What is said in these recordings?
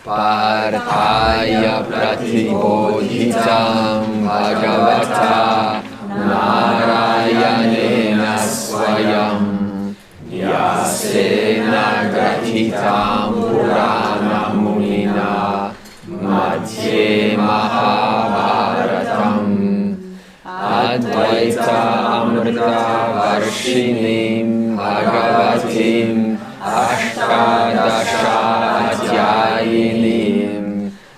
Parthaya pratibodhitam bhagavata narayanena swayam yasena gratitam purana munina madhye mahabharatam advaita amrita varshinim bhagavatim ashtadasha adhyayinim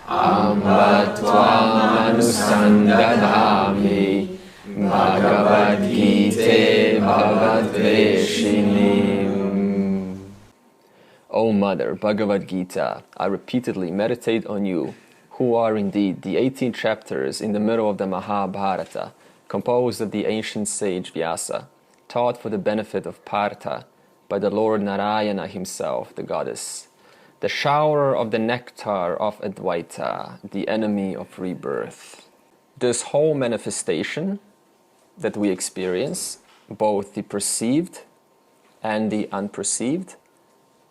ambatvam anusandadhami Bhagavad Gita Bhavadveshinim. O Mother, Bhagavad Gita, I repeatedly meditate on you, who are indeed the 18 chapters in the middle of the Mahabharata, composed of the ancient sage Vyasa, taught for the benefit of Partha by the Lord Narayana himself, the goddess, the shower of the nectar of Advaita, the enemy of rebirth. This whole manifestation that we experience, both the perceived and the unperceived,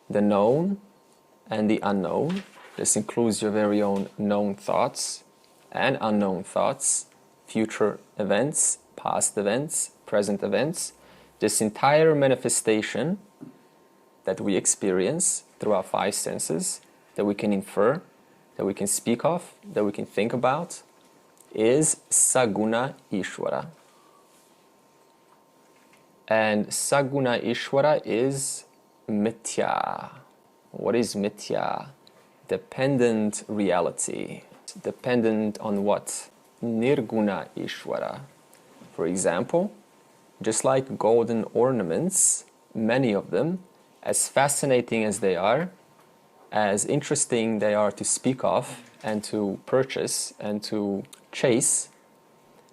the known and the unknown. This includes your very own known thoughts and unknown thoughts, future events, past events, present events. This entire manifestation that we experience through our five senses, that we can infer, that we can speak of, that we can think about, is Saguna Ishvara. And Saguna Ishvara is Mithya. What is Mithya? Dependent reality. Dependent on what? Nirguna Ishvara. For example, just like golden ornaments, many of them, as fascinating as they are, as interesting they are to speak of and to purchase and to chase,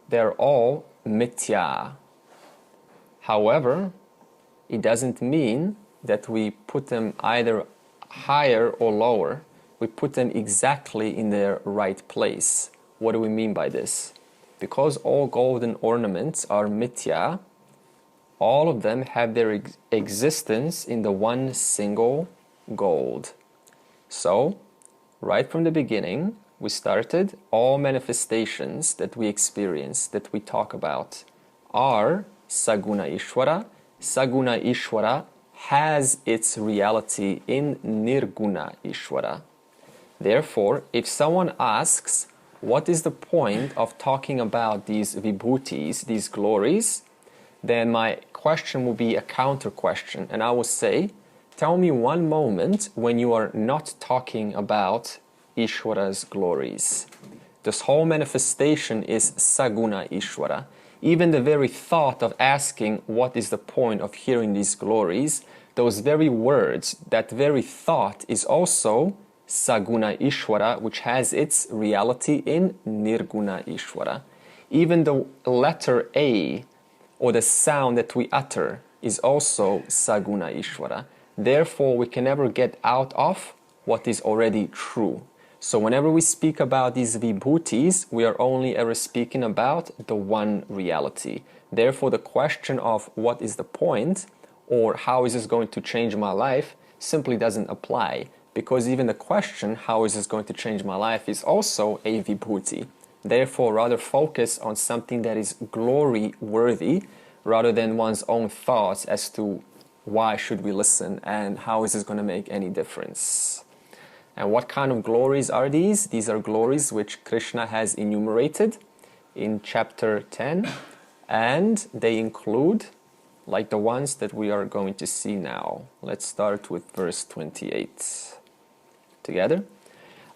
they're all Mithya. However, it doesn't mean that we put them either higher or lower. We put them exactly in their right place. What do we mean by this? Because all golden ornaments are Mithya, all of them have their existence in the one single gold. So, right from the beginning, we started all manifestations that we experience, that we talk about, are Saguna Ishvara. Saguna Ishvara has its reality in Nirguna Ishvara. Therefore, if someone asks, what is the point of talking about these vibhutis, these glories, then my question will be a counter question, and I will say, tell me one moment when you are not talking about Ishvara's glories. This whole manifestation is Saguna Ishvara. Even the very thought of asking what is the point of hearing these glories, those very words, that very thought is also Saguna Ishvara, which has its reality in Nirguna Ishvara. Even the letter A, or the sound that we utter, is also Saguna Ishvara. Therefore, we can never get out of what is already true. So whenever we speak about these vibhutis, we are only ever speaking about the one reality. Therefore, the question of what is the point, or how is this going to change my life, simply doesn't apply. Because even the question, how is this going to change my life, is also a vibhuti. Therefore, rather focus on something that is glory-worthy, rather than one's own thoughts as to why should we listen and how is this going to make any difference. And what kind of glories are these? These are glories which Krishna has enumerated in chapter 10, and they include, like the ones that we are going to see now. Let's start with verse 28. Together.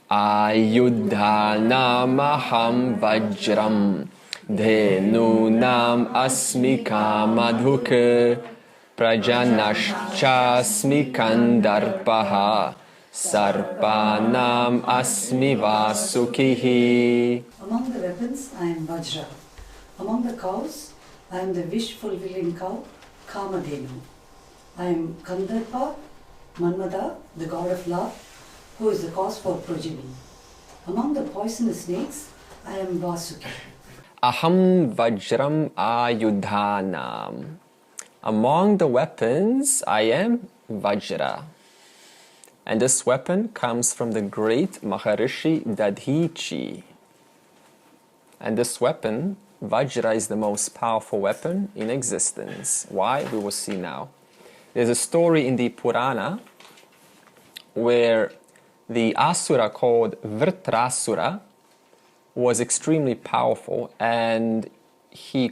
Ayuddhanamaham vajram dhenunam asmika madhuka prajanashchasmi kandarpaha Sarpanam asmi vasukihi. Among the weapons, I am Vajra. Among the cows, I am the wish-fulfilling cow, Kamadhenu. I am Kandarpa, Manmada, the god of love, who is the cause for progeny. Among the poisonous snakes, I am Vasuki. Aham Vajram Ayudhanam. Among the weapons, I am Vajra. And this weapon comes from the great Maharishi Dadhichi. And this weapon, Vajra, is the most powerful weapon in existence. Why? We will see now. There's a story in the Purana where the Asura called Vritrasura was extremely powerful, and he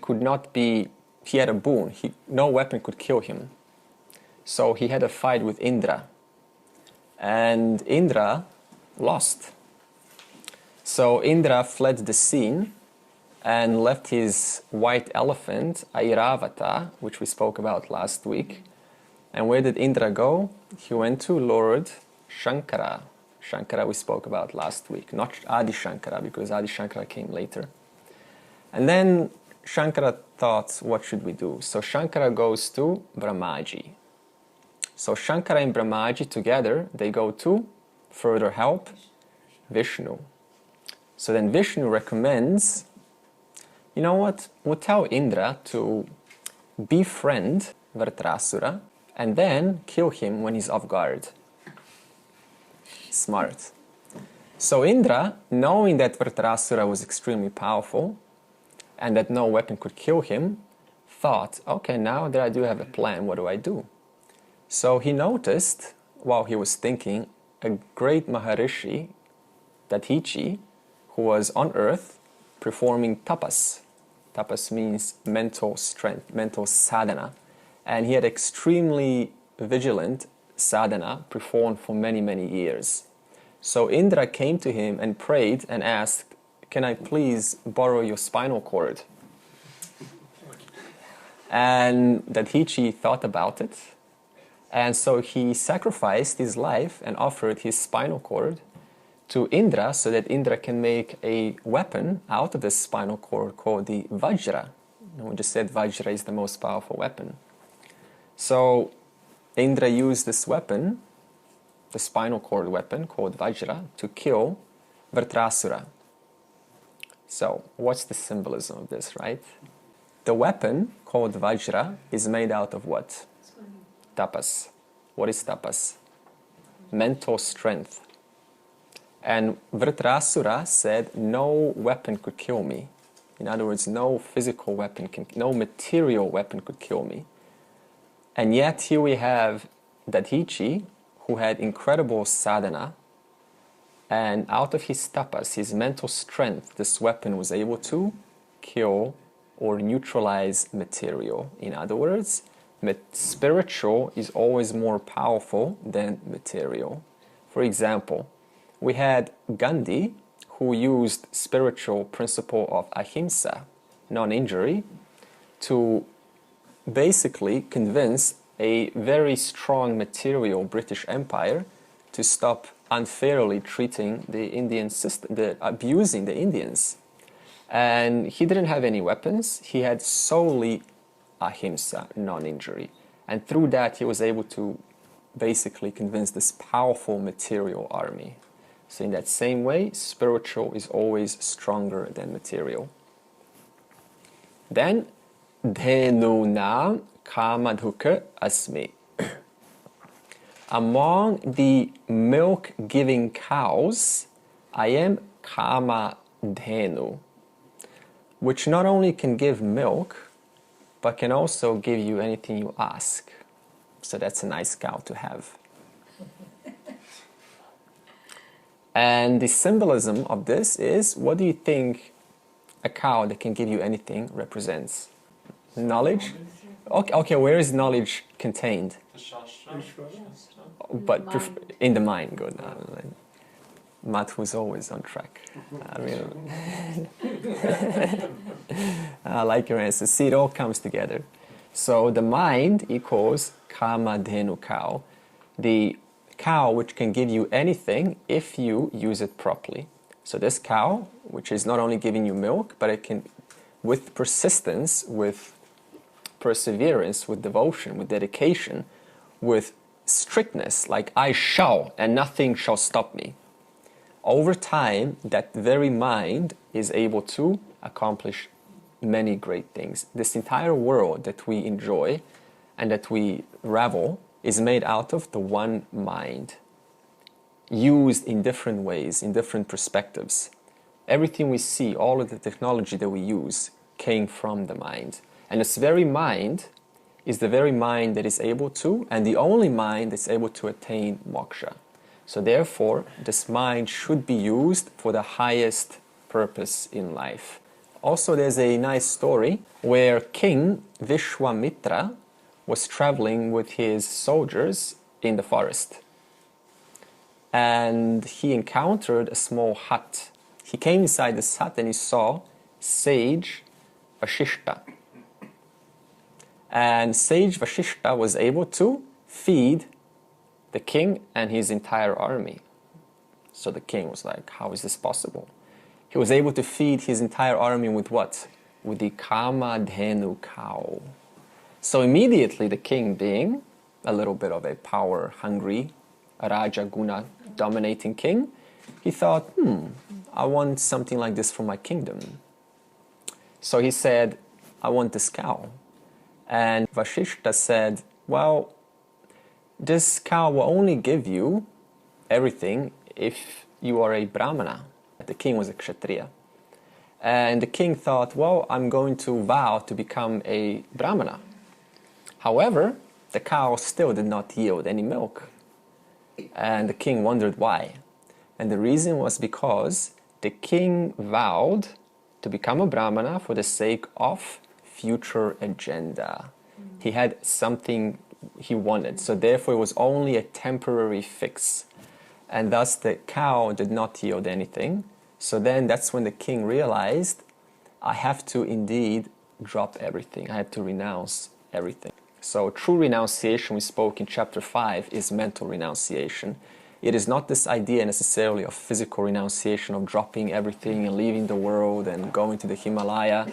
had a boon. No weapon could kill him. So he had a fight with Indra. And Indra lost. So Indra fled the scene and left his white elephant, Airavata, which we spoke about last week. And where did Indra go? He went to Lord Shankara. Shankara we spoke about last week, not Adi Shankara, because Adi Shankara came later. And then Shankara thought, what should we do? So Shankara goes to Brahmaji. So Shankara and Brahmaji together, they go to further help Vishnu. So then Vishnu recommends, you know what, we'll tell Indra to befriend Vritrasura and then kill him when he's off guard. Smart. So Indra, knowing that Vritrasura was extremely powerful and that no weapon could kill him, thought, okay, now that I do have a plan, what do I do? So he noticed, while he was thinking, a great Maharishi, Dadhichi, who was on earth performing tapas. Tapas means mental strength, mental sadhana. And he had extremely vigilant sadhana performed for many, many years. So Indra came to him and prayed and asked, can I please borrow your spinal cord? And Dadhichi thought about it. And so he sacrificed his life and offered his spinal cord to Indra so that Indra can make a weapon out of this spinal cord called the Vajra. We just said Vajra is the most powerful weapon. So Indra used this weapon, the spinal cord weapon called Vajra, to kill Vritrasura. So what's the symbolism of this, right? The weapon called Vajra is made out of what? Tapas. What is tapas? Mental strength. And Vritrasura said, no weapon could kill me. In other words, no physical weapon, no material weapon could kill me. And yet here we have Dadhichi, who had incredible sadhana, and out of his tapas, his mental strength, this weapon was able to kill or neutralize material. In other words, spiritual is always more powerful than material. For example, we had Gandhi, who used spiritual principle of ahimsa, non-injury, to basically convince a very strong material British Empire to stop unfairly treating the Indian system, abusing the Indians. And he didn't have any weapons. He had solely ahimsa, non-injury. And through that, he was able to basically convince this powerful material army. So in that same way, spiritual is always stronger than material. Then, dhenuna kamadhuka asmi. Among the milk-giving cows, I am kama dhenu, which not only can give milk, but can also give you anything you ask. So that's a nice cow to have. And the symbolism of this is, what do you think a cow that can give you anything represents? Knowledge? Okay, where is knowledge contained? But in the mind, good. Mathu is always on track. I like your answer. See, it all comes together. So the mind equals kamadhenu cow. The cow which can give you anything if you use it properly. So this cow, which is not only giving you milk, but it can, with persistence, with perseverance, with devotion, with dedication, with strictness, like I shall and nothing shall stop me. Over time, that very mind is able to accomplish many great things. This entire world that we enjoy and that we revel is made out of the one mind. used in different ways, in different perspectives. Everything we see, all of the technology that we use, came from the mind. And this very mind is the very mind that is able to, and the only mind that's able to attain moksha. So therefore, this mind should be used for the highest purpose in life. Also, there's a nice story where King Vishwamitra was traveling with his soldiers in the forest. And he encountered a small hut. He came inside this hut and he saw sage Vashishta. And sage Vashishta was able to feed the king and his entire army. So the king was like, how is this possible? He was able to feed his entire army with what? With the Kamadhenu cow. So immediately the king, being a little bit of a power-hungry, Raja Guna dominating king, he thought, I want something like this for my kingdom. So he said, I want this cow. And Vashishta said, well, this cow will only give you everything if you are a Brahmana. The king was a Kshatriya. And the king thought, well, I'm going to vow to become a Brahmana. However, the cow still did not yield any milk. And the king wondered why. And the reason was because the king vowed to become a Brahmana for the sake of future agenda. He had something he wanted, so therefore it was only a temporary fix. And thus the cow did not yield anything. So then that's when the king realized, I have to indeed drop everything. I have to renounce everything. So true renunciation, we spoke in chapter 5, is mental renunciation. It is not this idea necessarily of physical renunciation, of dropping everything and leaving the world and going to the Himalaya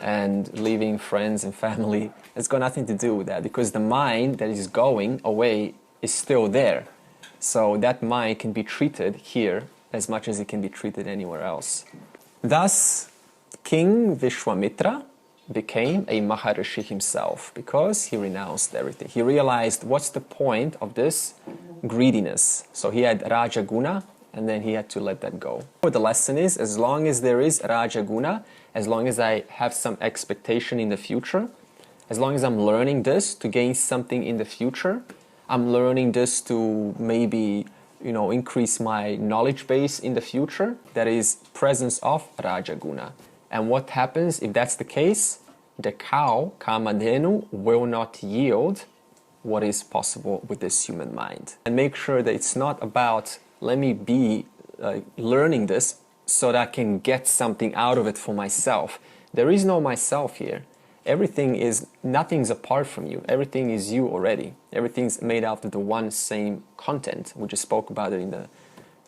and leaving friends and family. It's got nothing to do with that, because the mind that is going away is still there. So that mind can be treated here as much as it can be treated anywhere else. Thus, King Vishwamitra became a Maharishi himself because he renounced everything. He realized, what's the point of this greediness? So he had Raja Guna, and then he had to let that go. What the lesson is, as long as there is Raja Guna, as long as I have some expectation in the future, as long as I'm learning this to gain something in the future, I'm learning this to maybe, increase my knowledge base in the future, that is presence of Raja Guna. And what happens if that's the case? The cow, Kamadhenu, will not yield what is possible with this human mind. And make sure that it's not about, let me be learning this so that I can get something out of it for myself. There is no myself here. Nothing's apart from you. Everything is you already. Everything's made out of the one same content. We just spoke about it in the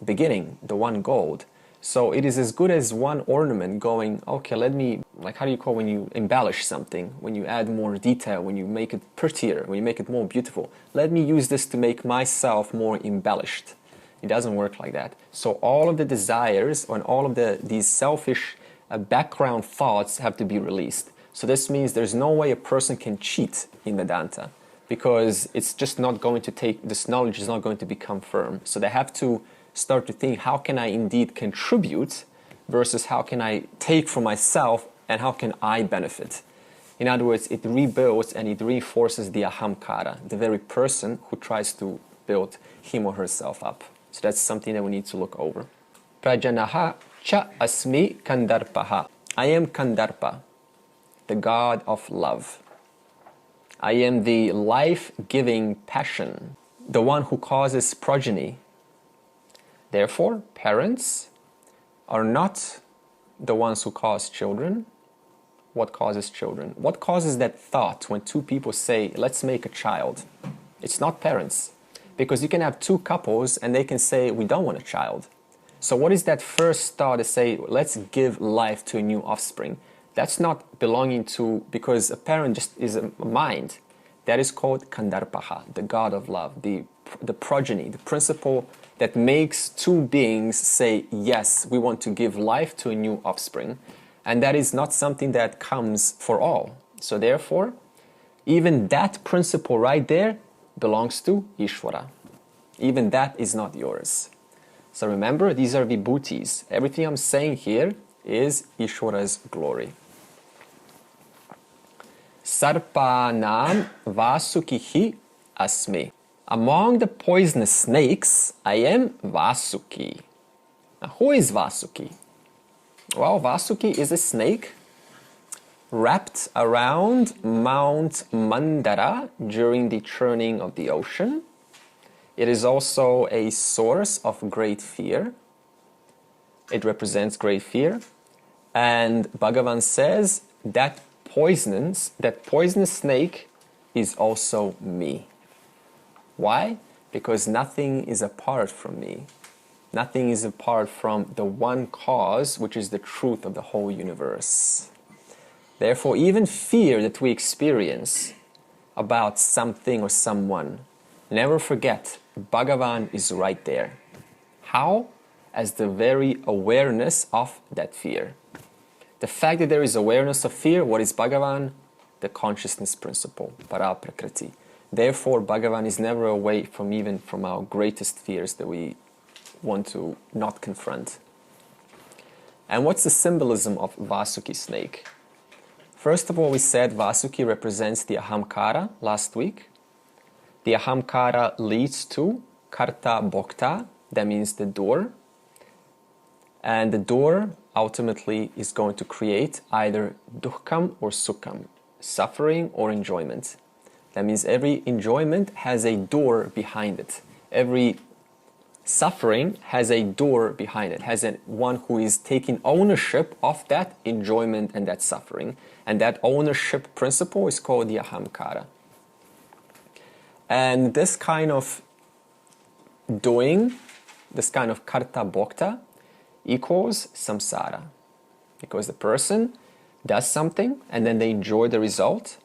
beginning, the one gold. So it is as good as one ornament going, okay, how do you call when you embellish something, when you add more detail, when you make it prettier, when you make it more beautiful. Let me use this to make myself more embellished. It doesn't work like that. So all of the desires and all of these selfish background thoughts have to be released. So this means there's no way a person can cheat in Vedanta, because it's just not going to this knowledge is not going to become firm. So they have to start to think, how can I indeed contribute versus how can I take for myself and how can I benefit? In other words, it rebuilds and it reinforces the ahamkara, the very person who tries to build him or herself up. So that's something that we need to look over. Prajanaha cha asmi kandarpaha. I am Kandarpa, the god of love. I am the life-giving passion, the one who causes progeny. Therefore, parents are not the ones who cause children. What causes children? What causes that thought when two people say, let's make a child? It's not parents. Because you can have two couples and they can say, we don't want a child. So what is that first thought to say, let's give life to a new offspring? That's not belonging to, because a parent just is a mind. That is called Kandarpaha, the god of love, the progeny, the principle that makes two beings say, yes, we want to give life to a new offspring. And that is not something that comes for all. So therefore, even that principle right there belongs to Ishvara. Even that is not yours. So remember, these are vibhutis. Everything I'm saying here is Ishvara's glory. Sarpanam Vasukihi Asmi. Among the poisonous snakes, I am Vasuki. Now, who is Vasuki? Well, Vasuki is a snake wrapped around Mount Mandara during the churning of the ocean. It is also a source of great fear. It represents great fear. And Bhagavan says that poisonous snake is also me. Why? Because nothing is apart from me. Nothing is apart from the one cause, which is the truth of the whole universe. Therefore, even fear that we experience about something or someone, never forget, Bhagavan is right there. How? As the very awareness of that fear. The fact that there is awareness of fear, what is Bhagavan? The consciousness principle, Paraprakriti. Therefore, Bhagavan is never away from even from our greatest fears that we want to not confront. And what's the symbolism of Vasuki snake? First of all, we said Vasuki represents the Ahamkara last week. The Ahamkara leads to Karta Bhokta, that means the door. And the door ultimately is going to create either Dukkam or Sukham, suffering or enjoyment. That means every enjoyment has a door behind it. Every suffering has a door behind it, has one who is taking ownership of that enjoyment and that suffering. And that ownership principle is called the Ahamkara. And this kind of doing, this kind of Karta Bhokta, equals samsara. Because the person does something and then they enjoy the result.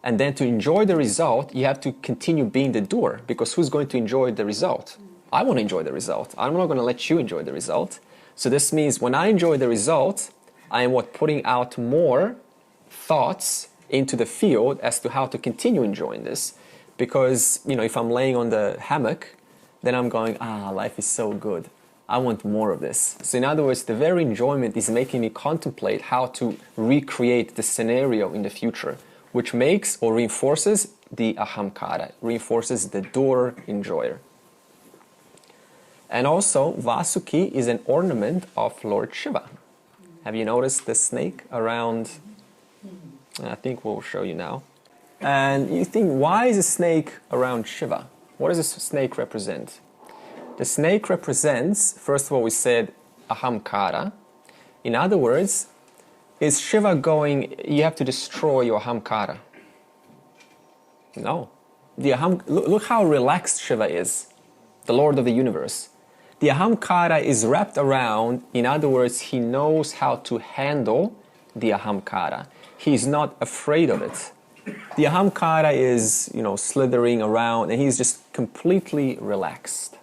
And then to enjoy the result, you have to continue being the doer, because who's going to enjoy the result? I want to enjoy the result. I'm not going to let you enjoy the result. So this means when I enjoy the result, I am putting out more thoughts into the field as to how to continue enjoying this. Because, if I'm laying on the hammock, then I'm going, life is so good. I want more of this. So in other words, the very enjoyment is making me contemplate how to recreate the scenario in the future, which makes or reinforces the ahamkara, reinforces the doer enjoyer. And also, Vasuki is an ornament of Lord Shiva. Have you noticed the snake around? I think we'll show you now. And you think, why is a snake around Shiva? What does a snake represent? The snake represents, first of all, we said ahamkara. In other words, is Shiva going, you have to destroy your ahamkara? No. Look how relaxed Shiva is, the Lord of the universe. The ahamkara is wrapped around, in other words, he knows how to handle the ahamkara. He's not afraid of it. The ahamkara is, slithering around, and he's just completely relaxed.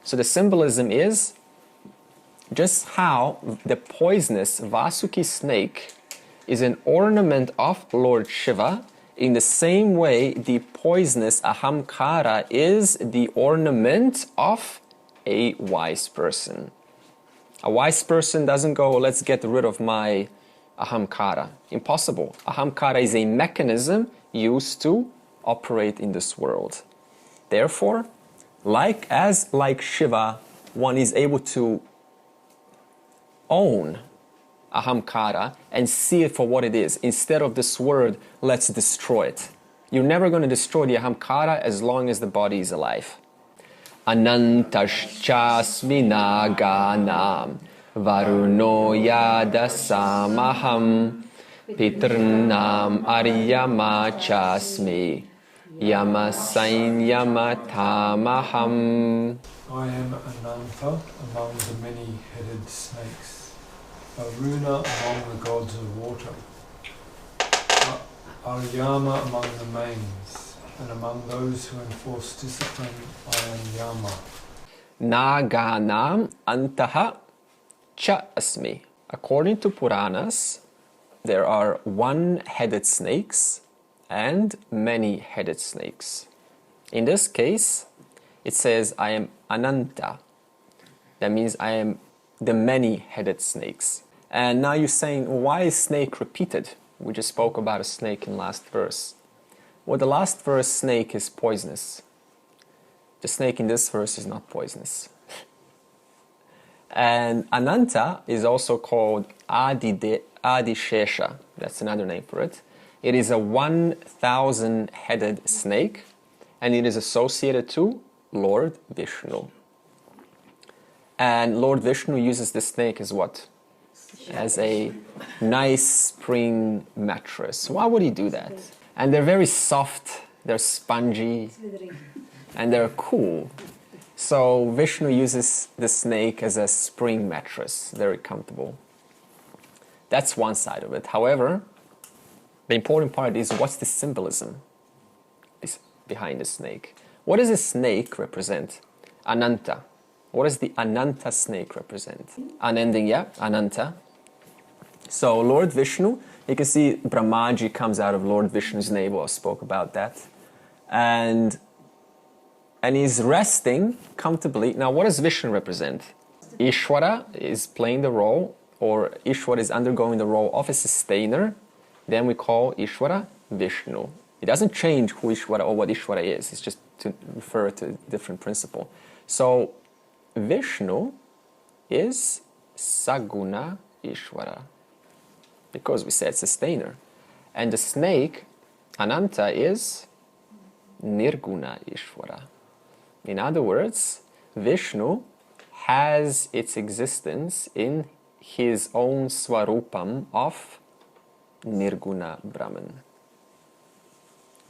So the symbolism is just how the poisonous Vasuki snake is an ornament of Lord Shiva, in the same way the poisonous ahamkara is the ornament of a wise person. A wise person doesn't go, let's get rid of my ahamkara. Impossible. Ahamkara is a mechanism used to operate in this world. Therefore, like Shiva, one is able to own ahamkara and see it for what it is, instead of this word, let's destroy it. You're never going to destroy the ahamkara as long as the body is alive. Anantaschasmi naganam varuno yadasamaham pitrnam aryamachasmi yamasain yamatamaham. I am Ananta among the many-headed snakes, Varuna among the gods of water, Aryama among the mains, and among those who enforce discipline, I am Yama. Naganam antaha cha asmi. According to Puranas, there are one-headed snakes and many-headed snakes. In this case, it says, I am Ananta. That means I am the many-headed snakes. And now you're saying, why is snake repeated? We just spoke about a snake in last verse. Well, the last verse, snake is poisonous. The snake in this verse is not poisonous. And Ananta is also called Adishesha. That's another name for it. It is a 1,000-headed snake, and it is associated to Lord Vishnu. And Lord Vishnu uses the snake as what? As a nice spring mattress. Why would he do that? And they're very soft, they're spongy, and they're cool. So Vishnu uses the snake as a spring mattress, very comfortable. That's one side of it. However, the important part is, what's the symbolism behind the snake? What does a snake represent? Ananta. What does the Ananta snake represent? Unending, yeah, Ananta. So Lord Vishnu, you can see Brahmaji comes out of Lord Vishnu's navel. I spoke about that. And he's resting comfortably. Now, what does Vishnu represent? Ishvara is playing the role, or Ishvara is undergoing the role of a sustainer. Then we call Ishvara Vishnu. It doesn't change who Ishvara or what Ishvara is. It's just to refer to a different principle. So Vishnu is Saguna Ishvara, because we said sustainer. And the snake, Ananta, is Nirguna Ishvara. In other words, Vishnu has its existence in his own Swarupam of Nirguna Brahman.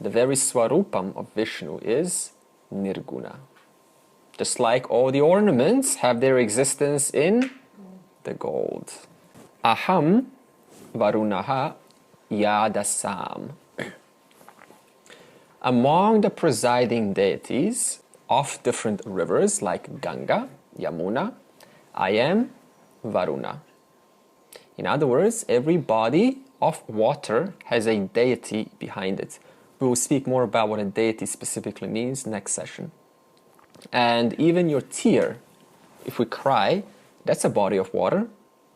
The very Swarupam of Vishnu is Nirguna. Just like all the ornaments have their existence in the gold. Aham Varunaha Yadasam. Among the presiding deities of different rivers like Ganga, Yamuna, I am Varuna. In other words, every body of water has a deity behind it. We will speak more about what a deity specifically means next session. And even your tear, if we cry, that's a body of water,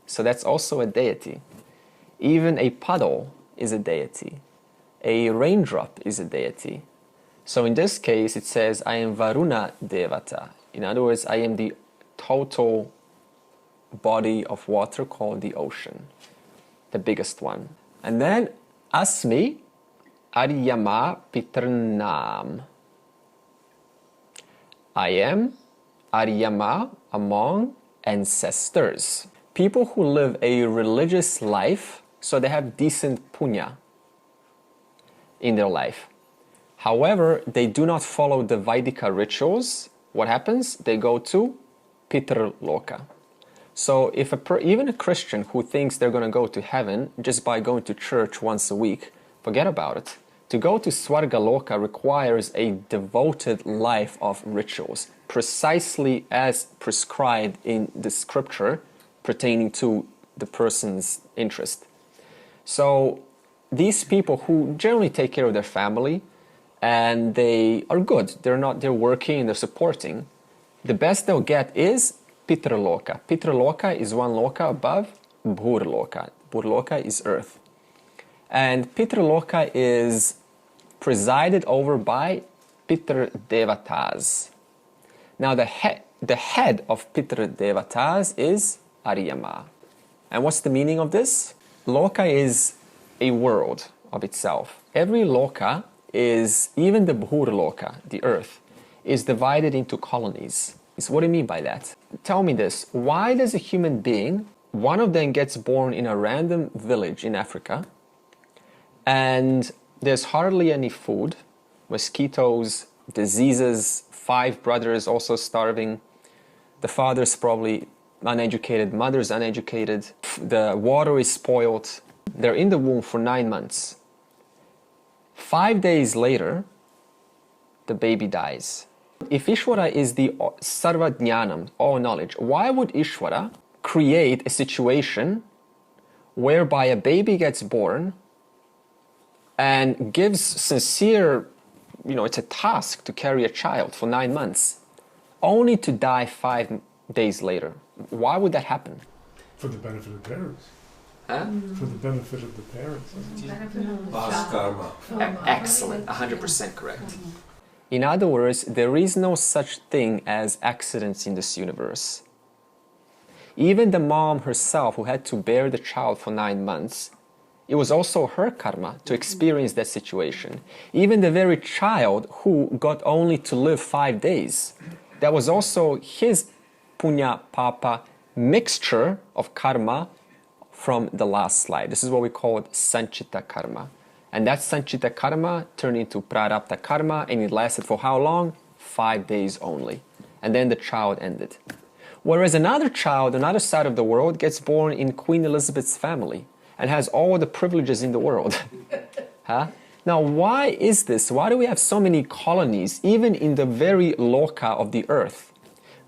so that's also a deity. Even a puddle is a deity. A raindrop is a deity. So in this case, it says, I am Varuna Devata. In other words, I am the total body of water called the ocean, the biggest one. And then, Asmi Aryama Pitrnam. I am Aryama, among ancestors. People who live a religious life, so they have decent punya in their life. However, they do not follow the Vaidika rituals. What happens? They go to Pitrloka. So if even a Christian who thinks they're going to go to heaven just by going to church once a week, forget about it. To go to Svargaloka requires a devoted life of rituals, precisely as prescribed in the scripture pertaining to the person's interest. So these people who generally take care of their family, and they are good, they're working and they're supporting, the best they'll get is Pitraloka. Pitraloka is one loka above Bhurloka. Bhurloka is earth. And Pitraloka is presided over by Pitr Devatas. Now the head of Pitr Devatas is Aryama. And what's the meaning of this? Loka is a world of itself. Every loka is, even the Bhurloka, the earth, is divided into colonies. So what do you mean by that? Tell me this, why does a human being, one of them gets born in a random village in Africa, and there's hardly any food, mosquitoes, diseases, 5 brothers also starving, the father's probably uneducated, mother's uneducated, the water is spoiled, they're in the womb for 9 months. 5 days later, the baby dies. If Ishvara is the Sarva Jnanam, all knowledge, why would Ishvara create a situation whereby a baby gets born and gives sincere, it's a task to carry a child for 9 months, only to die 5 days later. Why would that happen? For the benefit of the parents. Huh? For the benefit of the parents. Past karma. Excellent, 100% correct. In other words, there is no such thing as accidents in this universe. Even the mom herself, who had to bear the child for 9 months, it was also her karma to experience that situation. Even the very child who got only to live 5 days, that was also his punya papa mixture of karma from the last slide. This is what we call sanchita karma. And that sanchita karma turned into prarabdha karma, and it lasted for how long? 5 days only. And then the child ended. Whereas another child on the other side of the world gets born in Queen Elizabeth's family and has all the privileges in the world. Huh? Now, why is this? Why do we have so many colonies, even in the very loka of the earth?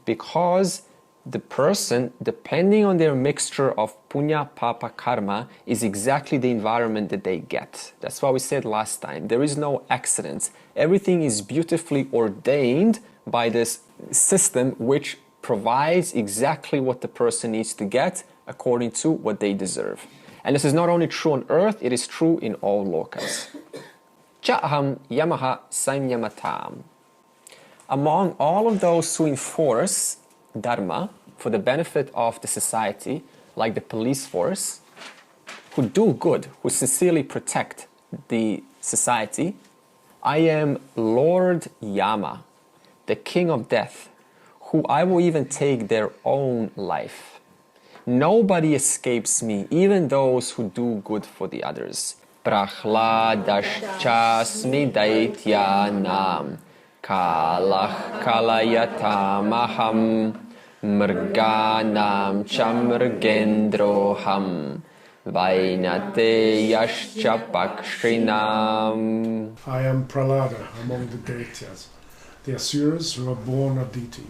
Because the person, depending on their mixture of punya, papa, karma, is exactly the environment that they get. That's why we said last time, there is no accident. Everything is beautifully ordained by this system which provides exactly what the person needs to get according to what they deserve. And this is not only true on earth, it is true in all lokas. Chaham yamaha sanyamatam. Among all of those who enforce dharma for the benefit of the society, like the police force, who do good, who sincerely protect the society, I am Lord Yama, the king of death, who I will even take their own life. Nobody escapes me, even those who do good for the others. Prahladaschasmi daityanam kalach kalayatamaham mrganam chamrgendroham vainate yascha pakshrinam. I am Prahlada among the Daityas, the Asuras who are born of Diti.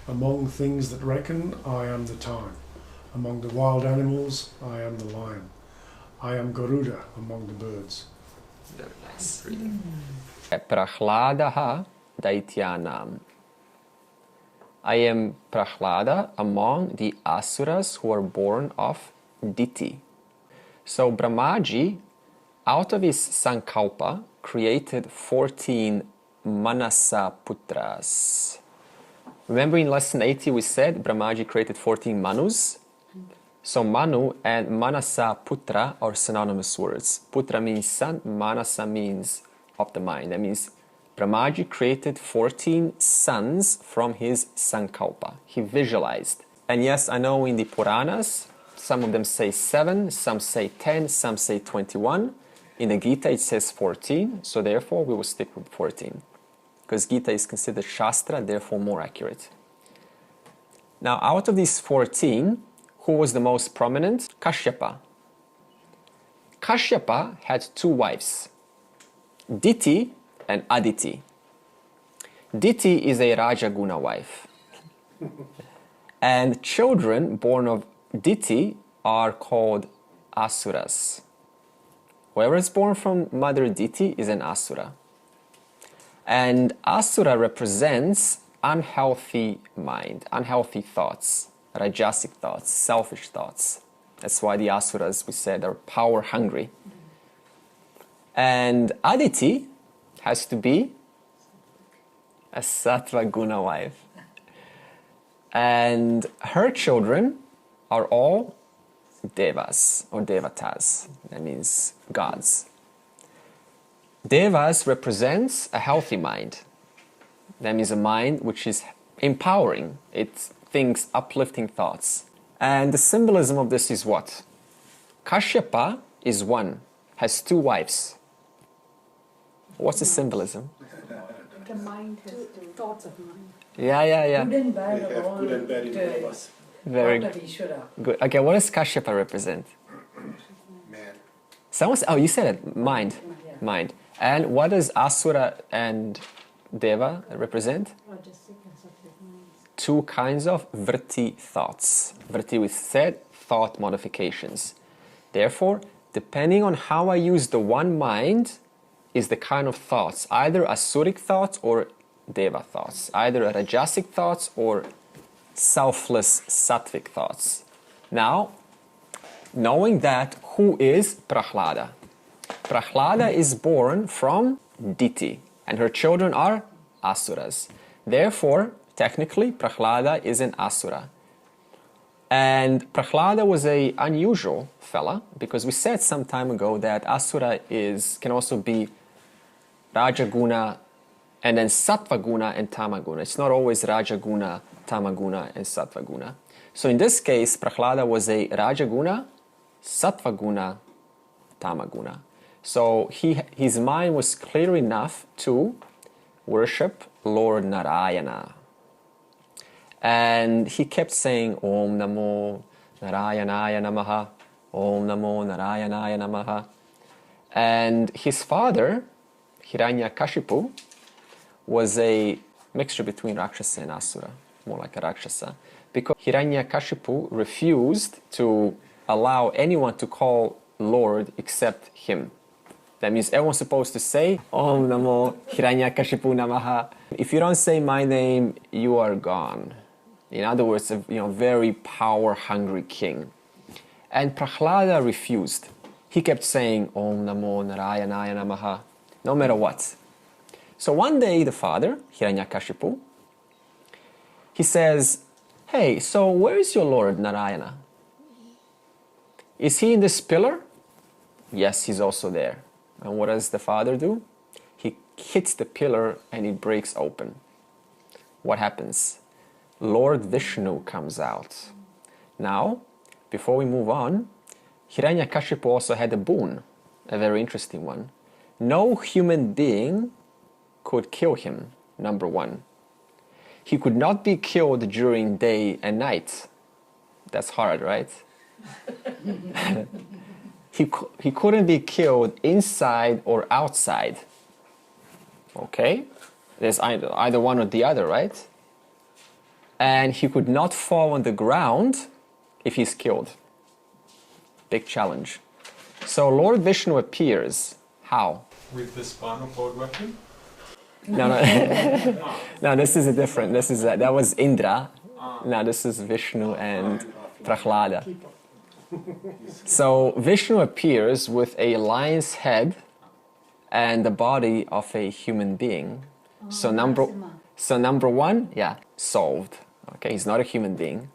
Among things that reckon, I am the time. Among the wild animals, I am the lion. I am Garuda among the birds. Very nice reading. Prahladaha daityanam. I am Prahlada among the Asuras who are born of Diti. So Brahmaji, out of his Sankalpa, created 14 Manasa Putras. Remember in lesson 80 we said Brahmaji created 14 Manus? So Manu and Manasa Putra are synonymous words. Putra means son, Manasa means of the mind. That means Brahmaji created 14 sons from his Sankalpa. He visualized. And yes, I know in the Puranas, some of them say 7, some say 10, some say 21. In the Gita it says 14, so therefore we will stick with 14. Because Gita is considered Shastra, therefore more accurate. Now out of these 14, who was the most prominent? Kashyapa. Kashyapa had 2 wives, Diti and Aditi. Diti is a Rajaguna wife. And children born of Diti are called Asuras. Whoever is born from mother Diti is an Asura. And Asura represents unhealthy mind, unhealthy thoughts, rajasic thoughts, selfish thoughts. That's why the Asuras, we said, are power hungry. And Aditi has to be a Sattva Guna wife. And her children are all Devas or Devatas. That means gods. Devas represents a healthy mind. That means a mind which is empowering. It thinks uplifting thoughts. And the symbolism of this is what? Kashyapa is one, has 2 wives. What's the symbolism? The mind has thoughts of mind. Yeah. Good and bad We are have all good and bad in all of us. Very part of Ishvara. good. Okay, what does Kashyapa represent? Man. Oh, you said it. Mind. Yeah. Mind. And what does Asura and Deva represent? Rajasic and sattvic minds. 2 kinds of vritti thoughts. Vritti, we said, thought modifications. Therefore, depending on how I use the one mind, is the kind of thoughts, either asuric thoughts or Deva thoughts, either rajasic thoughts or selfless sattvic thoughts. Now, knowing that, who is Prahlada? Prahlada is born from Diti, and her children are asuras. Therefore, technically, Prahlada is an asura. And Prahlada was an unusual fella, because we said some time ago that asura can also be Rajaguna and then Sattvaguna and Tamaguna. It's not always Rajaguna, Tamaguna, and Sattvaguna. So in this case, Prahlada was a Rajaguna, Sattvaguna, Tamaguna. So his mind was clear enough to worship Lord Narayana. And he kept saying, Om Namo Narayanaya Namaha, Om Namo Narayanaya Namaha. And his father, Hiranyakashipu, was a mixture between Rakshasa and Asura, more like a Rakshasa, because Hiranyakashipu refused to allow anyone to call Lord except him. That means everyone's supposed to say, Om Namo Hiranyakashipu Namaha. If you don't say my name, you are gone. In other words, a very power-hungry king. And Prahlada refused. He kept saying, Om Namo Narayanaya Namaha, no matter what. So one day the father, Hiranyakashipu, he says, hey, so where is your Lord Narayana? Is he in this pillar? Yes, he's also there. And what does the father do? He hits the pillar and it breaks open. What happens? Lord Vishnu comes out. Now, before we move on, Hiranyakashipu also had a boon, a very interesting one. No human being could kill him, number one. He could not be killed during day and night. That's hard, right? He couldn't be killed inside or outside. Okay? There's either one or the other, right? And he could not fall on the ground if he's killed. Big challenge. So Lord Vishnu appears. How? With the spinal cord weapon? No. No, this is a different. That was Indra. Now this is Vishnu and Prahlada. So Vishnu appears with a lion's head and the body of a human being. So number one, solved. Okay, he's not a human being.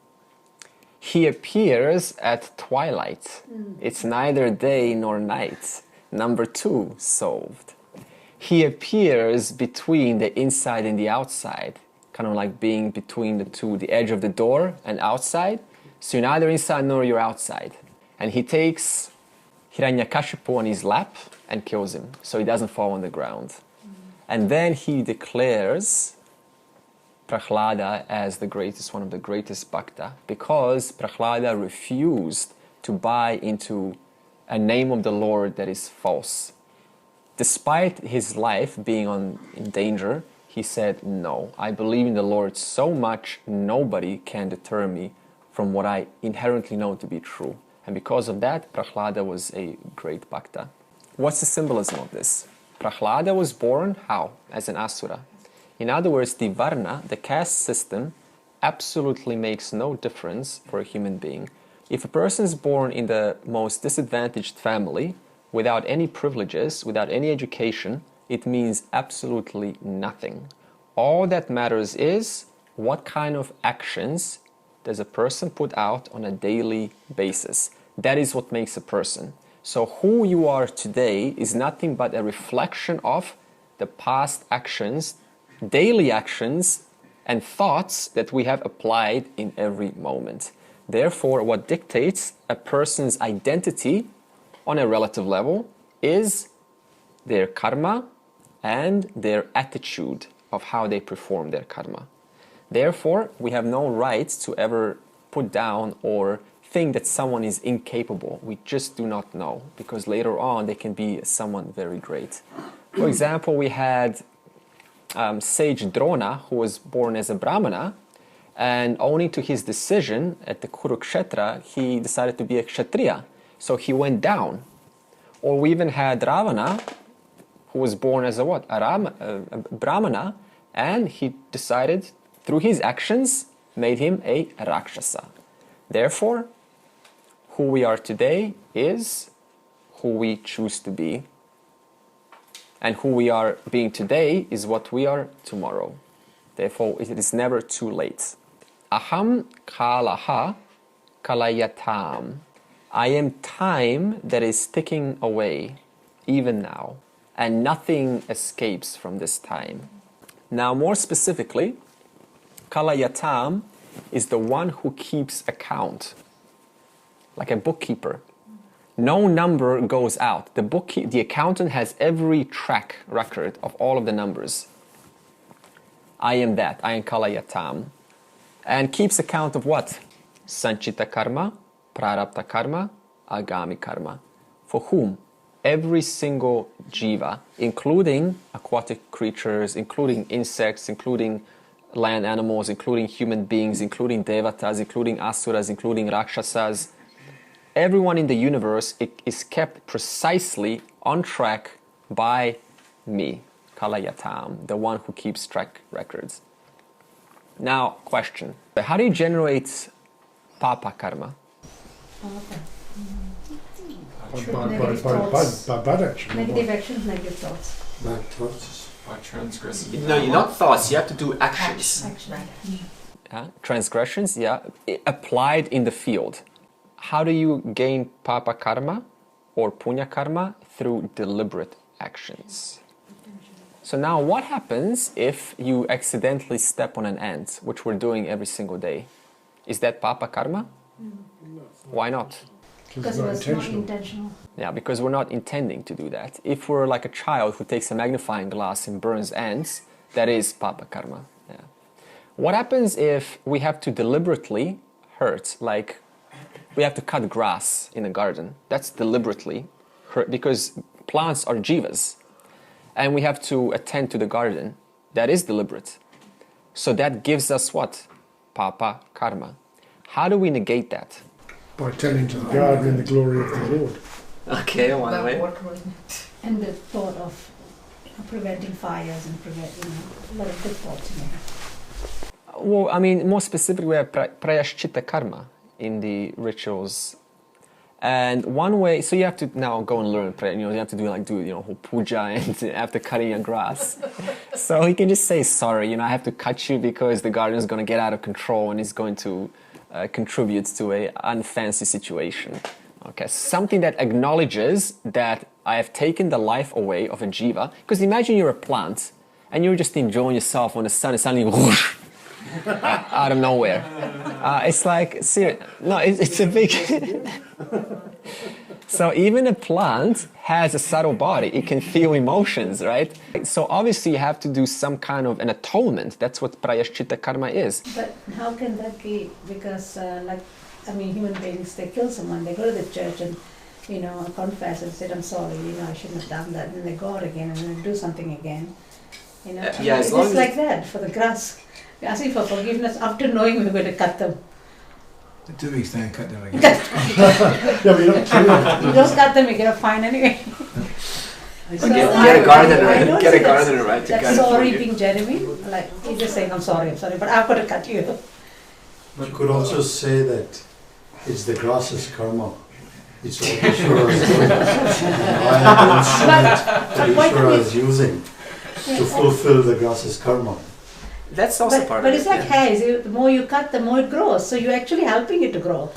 He appears at twilight. It's neither day nor night. Number two, solved. He appears between the inside and the outside, kind of like being between the two, the edge of the door and outside. So you're neither inside nor you're outside. And he takes Hiranyakashipu on his lap and kills him, so he doesn't fall on the ground. And then he declares Prahlada as the greatest, one of the greatest bhakta, because Prahlada refused to buy into a name of the Lord that is false. Despite his life being in danger, he said, no, I believe in the Lord so much, nobody can deter me from what I inherently know to be true. And because of that, Prahlada was a great bhakta. What's the symbolism of this? Prahlada was born, how? As an asura. In other words, the varna, the caste system, absolutely makes no difference for a human being. If a person is born in the most disadvantaged family, without any privileges, without any education, it means absolutely nothing. All that matters is what kind of actions does a person put out on a daily basis. That is what makes a person. So who you are today is nothing but a reflection of the past actions, daily actions, and thoughts that we have applied in every moment. Therefore, what dictates a person's identity on a relative level is their karma and their attitude of how they perform their karma. Therefore, we have no right to ever put down or think that someone is incapable. We just do not know, because later on they can be someone very great. For example, we had sage Drona, who was born as a Brahmana, and owing to his decision at the Kurukshetra, he decided to be a Kshatriya. So he went down. Or we even had Ravana, who was born as a Brahmana, and he decided through his actions made him a Rakshasa. Therefore, who we are today is who we choose to be. And who we are being today is what we are tomorrow. Therefore, it is never too late. Aham kalaha kalayatam. I am time that is ticking away, even now. And nothing escapes from this time. Now, more specifically, kalayatam is the one who keeps account, like a bookkeeper. No number goes out. The accountant has every track record of all of the numbers. I am that. I am kalayatam. And keeps account of what? Sanchita karma, prarabdha karma, agami karma. For whom? Every single jiva, including aquatic creatures, including insects, including land animals, including human beings, including devatas, including asuras, including rakshasas. Everyone in the universe is kept precisely on track by me, Kalayatam, the one who keeps track records. Now, question. How do you generate papa karma? By bad action. Negative actions, negative thoughts. Bad thoughts. By transgressing. No, you're not thoughts, you have to do actions. Transgressions, applied in the field. How do you gain papa karma or punya karma? Through deliberate actions. So now what happens if you accidentally step on an ant, which we're doing every single day? Is that papa karma? Why not? Because it was not intentional. Yeah, because we're not intending to do that. If we're like a child who takes a magnifying glass and burns ants, that is papa karma. Yeah. What happens if we have to deliberately hurt, like we have to cut grass in a garden? That's deliberately hurt because plants are jivas. And we have to attend to the garden. That is deliberate. So that gives us what? Papa karma. How do we negate that? By tending to the garden in the glory of the Lord. Okay, one way. And the thought of preventing fires and a lot of good thoughts in there. Well, I mean, more specifically, we have prayashchitta karma in the rituals. And one way, so you have to now go and learn prayer. You have to do whole puja and after cutting your grass. So you can just say sorry. I have to cut you because the garden is going to get out of control and it's going to contribute to a unfancy situation. Okay, something that acknowledges that I have taken the life away of a jiva. Because imagine you're a plant and you're just enjoying yourself when the sun is suddenly whoosh, out of nowhere. It's like, serious. No, it's a big... So even a plant has a subtle body. It can feel emotions, right? So obviously you have to do some kind of an atonement. That's what prayashchitta karma is. But how can that be? Because human beings, they kill someone, they go to the church and, confess and say, I'm sorry, I shouldn't have done that. And they go out again and then do something again. As long it's like that for the grass. We're asking for forgiveness after knowing we're going to cut them. To the extent cut them again. Yeah, but you don't kill them. You don't cut them, you get a fine anyway. So Get a gardener, get a gardener, right? To that cut it sorry for you. being genuine, like you're just saying, I'm sorry, but I've got to cut you. But could also say that it's the grass's karma. It's all Ishvara's doing. I am the instrument that Ishvara is using to fulfill the grass's karma. That's also part But of it's it. like hairs, the more you cut, the more it grows. So you're actually helping it to grow.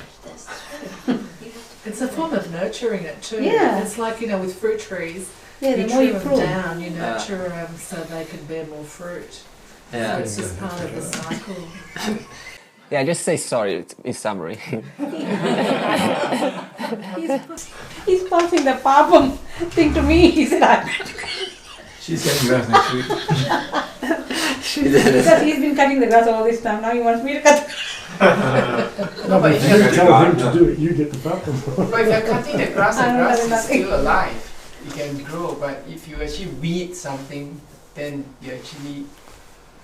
It's a form of nurturing it too. Yeah. It's like, with fruit trees, Yeah, the you more you trim them prune. down, you nurture them so they can bear more fruit. Yeah. So it's just part of the cycle. Yeah, just say sorry in summary. He's passing the papam thing to me. He said, She's getting grass next week. She did it. because he's been cutting the grass all this time. Now he wants me to cut. No, but if you tell him to do it, you get the problem. But if you're cutting the grass, the I don't grass know is nothing. still alive. It can grow, but if you actually weed something, then you're actually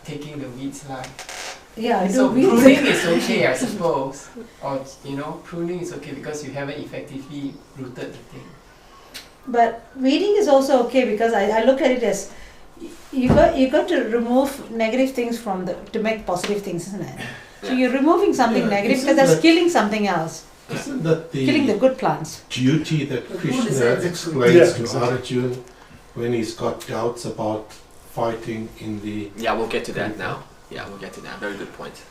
taking the weed's life. Yeah, I So do weeds. pruning is okay, I suppose. Or, pruning is okay because you haven't effectively rooted the thing. But weeding is also okay because I look at it as you got to remove negative things to make positive things, isn't it? So you're removing something negative because that's killing something else. Isn't that Killing the the good plants. duty that Krishna explains Yeah, to exactly. Arjuna when he's got doubts about fighting in the... Yeah, we'll get to that now. Yeah, we'll get to that. Very good point.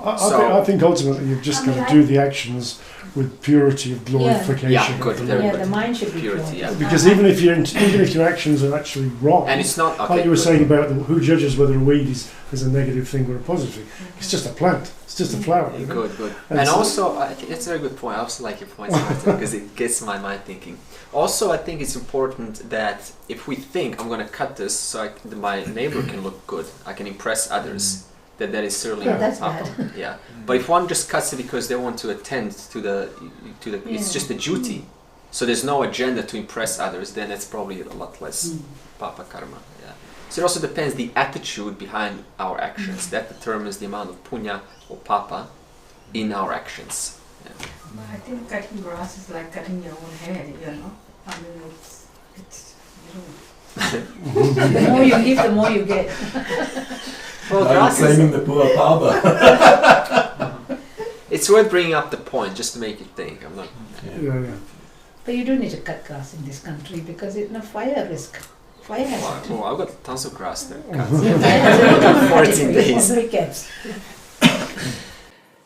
I think ultimately you've just got to do the actions with purity of glorification. Yeah, good. Very Yeah, good. the mind should be Purity, pure. yeah. Because even if your actions are actually wrong, And it's not okay. like you were good. saying about who judges whether a weed is a negative thing or a positive thing. It's just a plant. It's just a flower. you know? Good, good. And And so- also, I think it's a very good point. I also like your points, Martin, because it gets my mind thinking. Also, I think it's important that if we think I'm going to cut this so my neighbor can look good, I can impress others, that is certainly Yeah, not that's proper. Yeah. But if one just cuts it because they want to attend to the it's Yeah. just a duty. So there's no agenda to impress others, then it's probably a lot less papa karma. Yeah. So it also depends the attitude behind our actions. That determines the amount of punya or papa in our actions. Yeah. But I think cutting grass is like cutting your own hair, you know. I mean, it's you know. The more you give, the more you get. Well, Are you grass claiming is, the poor Baba? it's worth bringing up the point just to make you think. I'm not. Yeah, yeah. But you do need to cut grass in this country because it's a fire risk. Fire has Oh, I've got tons of grass there. Fire has a lot of 14 days. on weekends.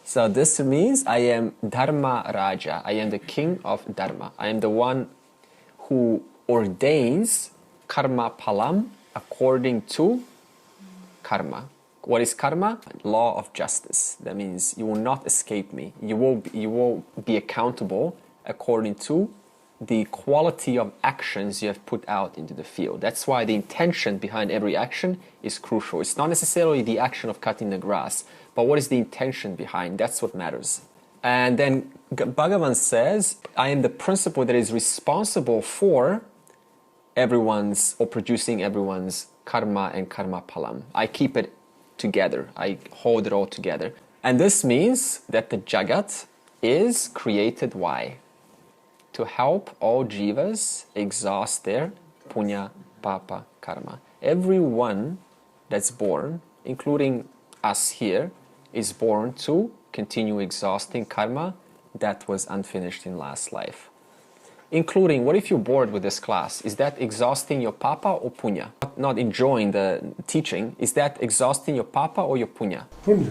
So this means I am Dharma Raja. I am the king of Dharma. I am the one who ordains karma palam according to karma. What is karma? Law of justice. That means you will not escape me. You will be accountable according to the quality of actions you have put out into the field. That's why the intention behind every action is crucial. It's not necessarily the action of cutting the grass, but what is the intention behind? That's what matters. And then Bhagavan says, I am the principle that is responsible for everyone's or producing everyone's karma and karma palam. I keep it together. I hold it all together. And this means that the Jagat is created why? To help all jivas exhaust their punya, papa, karma. Everyone that's born, including us here, is born to continue exhausting karma that was unfinished in last life. Including, what if you're bored with this class? Is that exhausting your papa or punya? Not enjoying the teaching, is that exhausting your papa or your punya? Punya.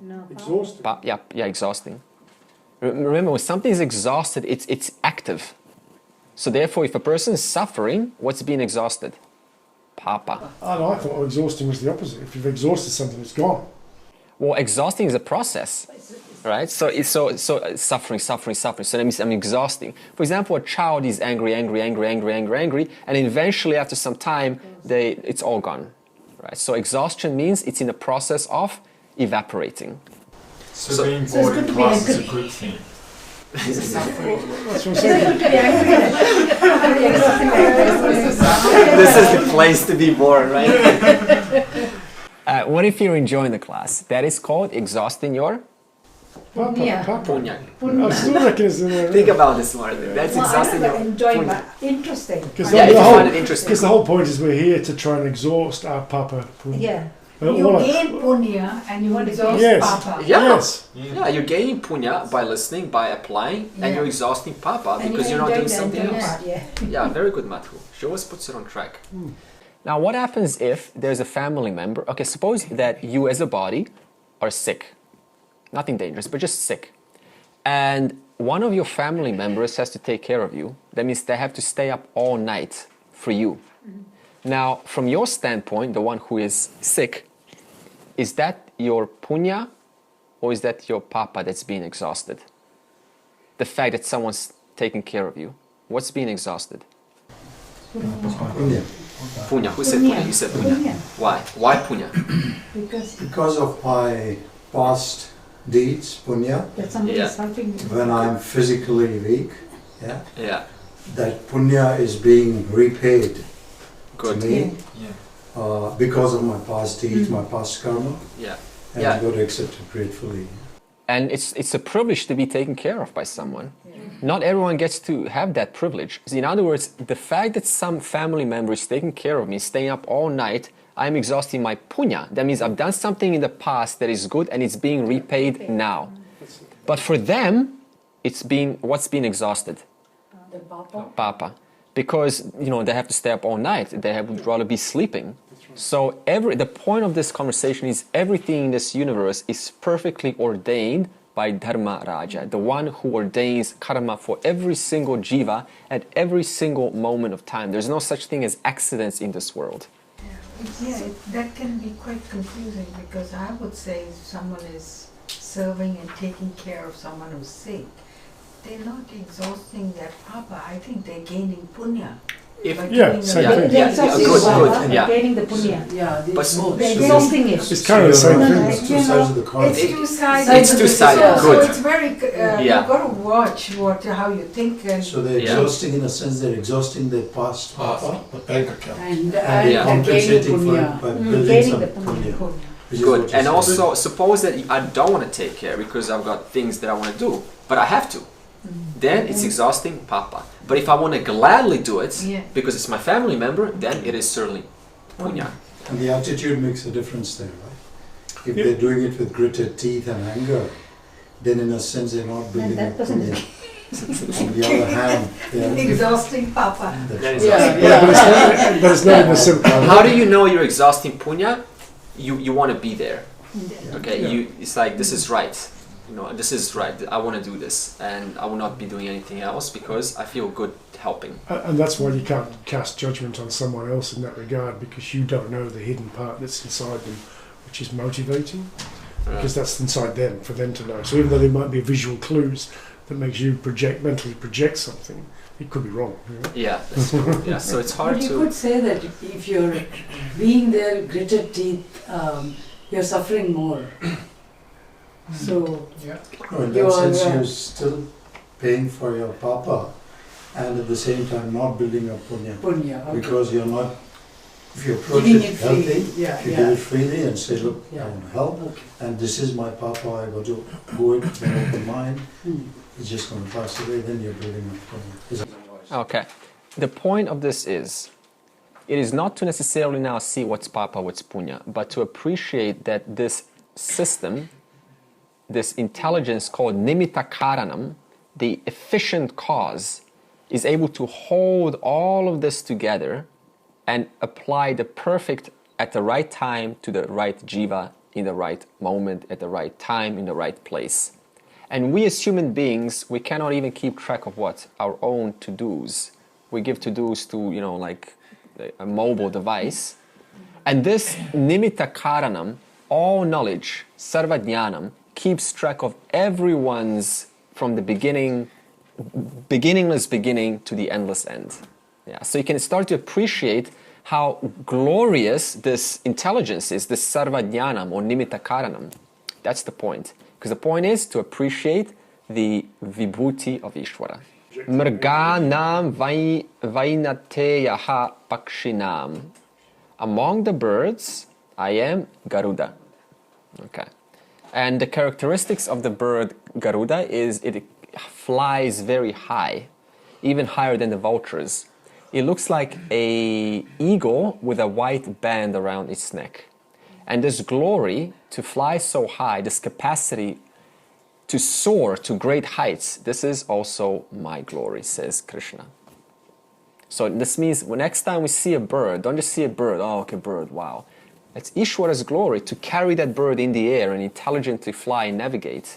No. Exhausted. Yeah, exhausting. Remember, when something is exhausted, it's active. So therefore, if a person is suffering, what's being exhausted? Papa. I thought exhausting was the opposite. If you've exhausted something, it's gone. Well, exhausting is a process, right? So it's suffering. So that means I'm exhausting. For example, a child is angry, and eventually, after some time, it's all gone, right? So exhaustion means it's in the process of evaporating. So being So it's bored good in to be class is a angry. good thing. That's what I'm Is saying. it good to be angry? This is the place to be born, right? What if you're enjoying the class? That is called exhausting your... Papa, Punya. papa. Punya. I still reckon it's in there. Think about this, Martin. That's Well, exhausting I your don't know, enjoying punya. that. Interesting. Because Yeah, if you the, find it whole, interesting. because the whole point is we're here to try and exhaust our papa. Punya. Yeah. You All I- gain punya and you want to exhaust Yes. papa. Yeah. Yes. Yeah, you're gaining punya by listening, by applying, and Yeah. you're exhausting papa And because you're not doing something enjoying else. part, yeah. Yeah, very good, Mathu. She always puts it on track. Now, what happens if there's a family member? Okay, suppose that you as a body are sick. Nothing dangerous, but just sick. And one of your family members has to take care of you. That means they have to stay up all night for you. Now, from your standpoint, the one who is sick, is that your punya or is that your papa that's being exhausted? The fact that someone's taking care of you. What's being exhausted? Punya. Punya. Who said punya? You said punya. Punya. Why? Why punya? Because of my past deeds, punya, That somebody Yeah. is helping you. when I'm physically weak, yeah, Yeah, that punya is being repaid good. to me Yeah. because of my past deeds, my past karma, Yeah. and Yeah. I've got to accept it gratefully. And it's a privilege to be taken care of by someone. Not everyone gets to have that privilege. So in other words, the fact that some family member is taking care of me, staying up all night, I'm exhausting my punya. That means I've done something in the past that is good and it's being repaid now. But for them, what's being exhausted? The papa. Papa. Because, they have to stay up all night. They would rather be sleeping. So the point of this conversation is everything in this universe is perfectly ordained by Dharma Raja, the one who ordains karma for every single jiva at every single moment of time. There's no such thing as accidents in this world. That can be quite confusing, because I would say if someone is serving and taking care of someone who's sick, they're not exhausting their papa. I think they're gaining punya. Same thing. They're exhausting good, papa, yeah. gaining the punya. Yeah, But They're exhausting it. It's kind of the same thing. It's two sides of the coin. It's two-sided. It's two-sided, So good. it's very, you've got to watch how you think. And So they're exhausting, in a sense, they're exhausting their past papa, the bank account. and they're Yeah. compensating for it punya. by building Gaining some the punya. punya. which is Good. what you And said. also, suppose that I don't want to take care because I've got things that I want to do, but I have to. Then it's exhausting papa. But if I want to gladly do it because it's my family member, then it is certainly punya. And the attitude makes a difference there, right? If they're doing it with gritted teeth and anger, then in a sense they're not building that up person is punya. On the other hand, they're exhausting papa. That's Yeah, But it's not in the simple. How do you know you're exhausting punya? You want to be there. Okay, it's like this is right. This is right. I want to do this, and I will not be doing anything else because I feel good helping. And that's why you can't cast judgment on someone else in that regard, because you don't know the hidden part that's inside them, which is motivating, because that's inside them, for them to know. So even though there might be visual clues that makes you mentally project something, it could be wrong. Yeah, that's true. Yeah, so it's hard but you to. could say that if you're being there, gritted teeth, you're suffering more. So No, in You that are, sense, you're still paying for your papa, and at the same time not building up punya. punya, okay. Because you're not, if you approach Giving it it freely, healthy, yeah, if you yeah. give it freely and say, look, I Yeah. want to help, Okay. and this is my papa, I got to go it with an open mind, Hmm. it's just going to pass away, then you're building up punya. Okay. The point of this is, it is not to necessarily now see what's papa, what's punya, but to appreciate that this system, this intelligence called nimitta karanam, the efficient cause, is able to hold all of this together and apply the perfect at the right time to the right jiva in the right moment, at the right time, in the right place. And we as human beings, we cannot even keep track of what? Our own to-dos. We give to-dos to, like a mobile device. And this nimitta karanam, all knowledge, sarva jnanam, keeps track of everyone's from the beginningless beginning to the endless end. Yeah, so you can start to appreciate how glorious this intelligence is, this sarva jnanam or nimitta karanam. That's the point. Because the point is to appreciate the vibhuti of Ishvara. Mrganam vainateyaha pakshinam. Among the birds, I am Garuda. Okay. And the characteristics of the bird Garuda is it flies very high, even higher than the vultures. It looks like an eagle with a white band around its neck. And this glory to fly so high, this capacity to soar to great heights, this is also my glory, says Krishna. So this means next time we see a bird, don't just see a bird, oh, okay, bird, wow. It's Ishvara's glory to carry that bird in the air and intelligently fly and navigate.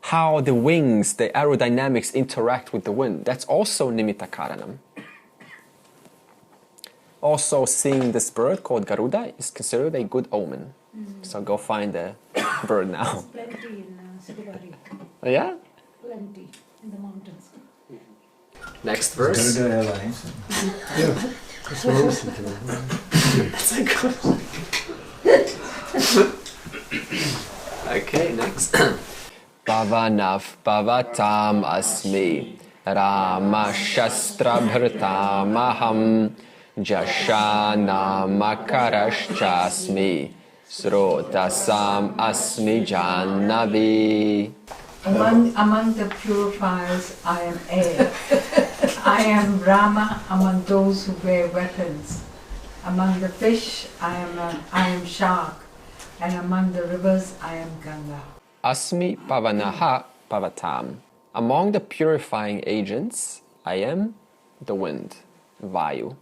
How the wings, the aerodynamics interact with the wind, that's also nimitta karanam. Also, seeing this bird called Garuda is considered a good omen. So go find the bird now. Plenty in Siddhivadi. Yeah? Plenty in the mountains. Next verse. Garuda Airlines. Yeah, that's what I was thinking. Okay, next. Bhavanav bhavatam asmi Rama shastra bhartam aham Jashana makaraschasmi Srotasam asmi jannavi. Among the purifiers, I am air. I am Brahma among those who wear weapons. Among the fish, I am shark, and among the rivers, I am Ganga. Asmi pavanaha pavatam. Among the purifying agents, I am the wind, Vayu.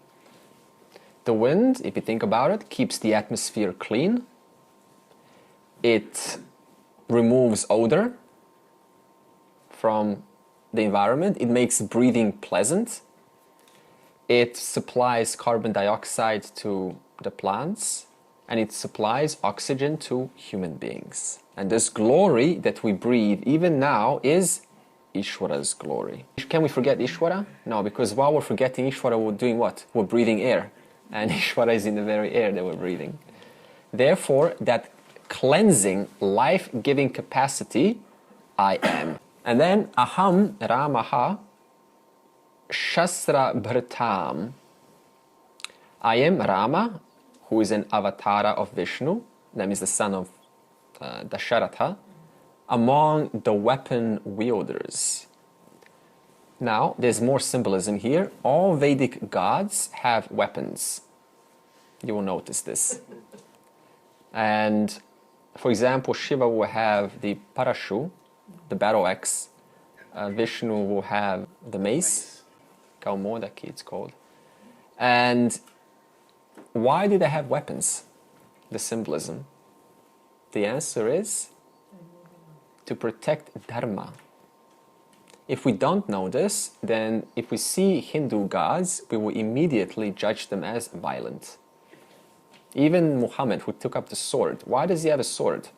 The wind, if you think about it, keeps the atmosphere clean. It removes odor from the environment. It makes breathing pleasant. It supplies carbon dioxide to the plants, and it supplies oxygen to human beings. And this glory that we breathe even now is Ishwara's glory. Can we forget Ishwara? No, because while we're forgetting Ishwara, we're doing what? We're breathing air. And Ishwara is in the very air that we're breathing. Therefore, that cleansing, life-giving capacity, I am. And then, Aham Ramaha Shastra Bhritam. I am Rama, who is an avatar of Vishnu, that means the son of Dasharatha, among the weapon wielders. Now, there's more symbolism here. All Vedic gods have weapons. You will notice this. And, for example, Shiva will have the Parashu, the battle axe. Vishnu will have the mace, Kaumodaki it's called. And why do they have weapons? The symbolism. The answer is to protect Dharma. If we don't know this, then if we see Hindu gods, we will immediately judge them as violent. Even Muhammad, who took up the sword, why does he have a sword?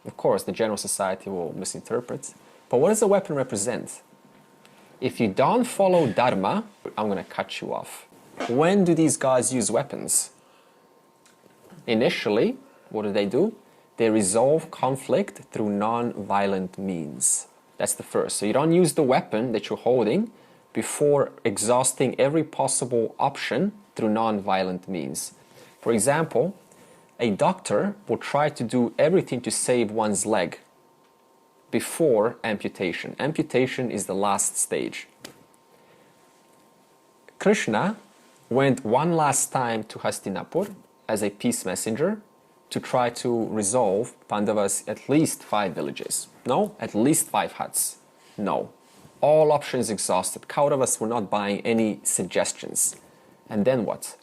Of course, the general society will misinterpret. But what does a weapon represent? If you don't follow Dharma, I'm going to cut you off. When do these gods use weapons? Initially, what do? They resolve conflict through non-violent means. That's the first. So you don't use the weapon that you're holding before exhausting every possible option through non-violent means. For example, a doctor will try to do everything to save one's leg before amputation. Amputation is the last stage. Krishna went one last time to Hastinapur as a peace messenger to try to resolve Pandavas' at least 5 villages. No, at least 5 huts. No. All options exhausted. Kauravas were not buying any suggestions. And then what?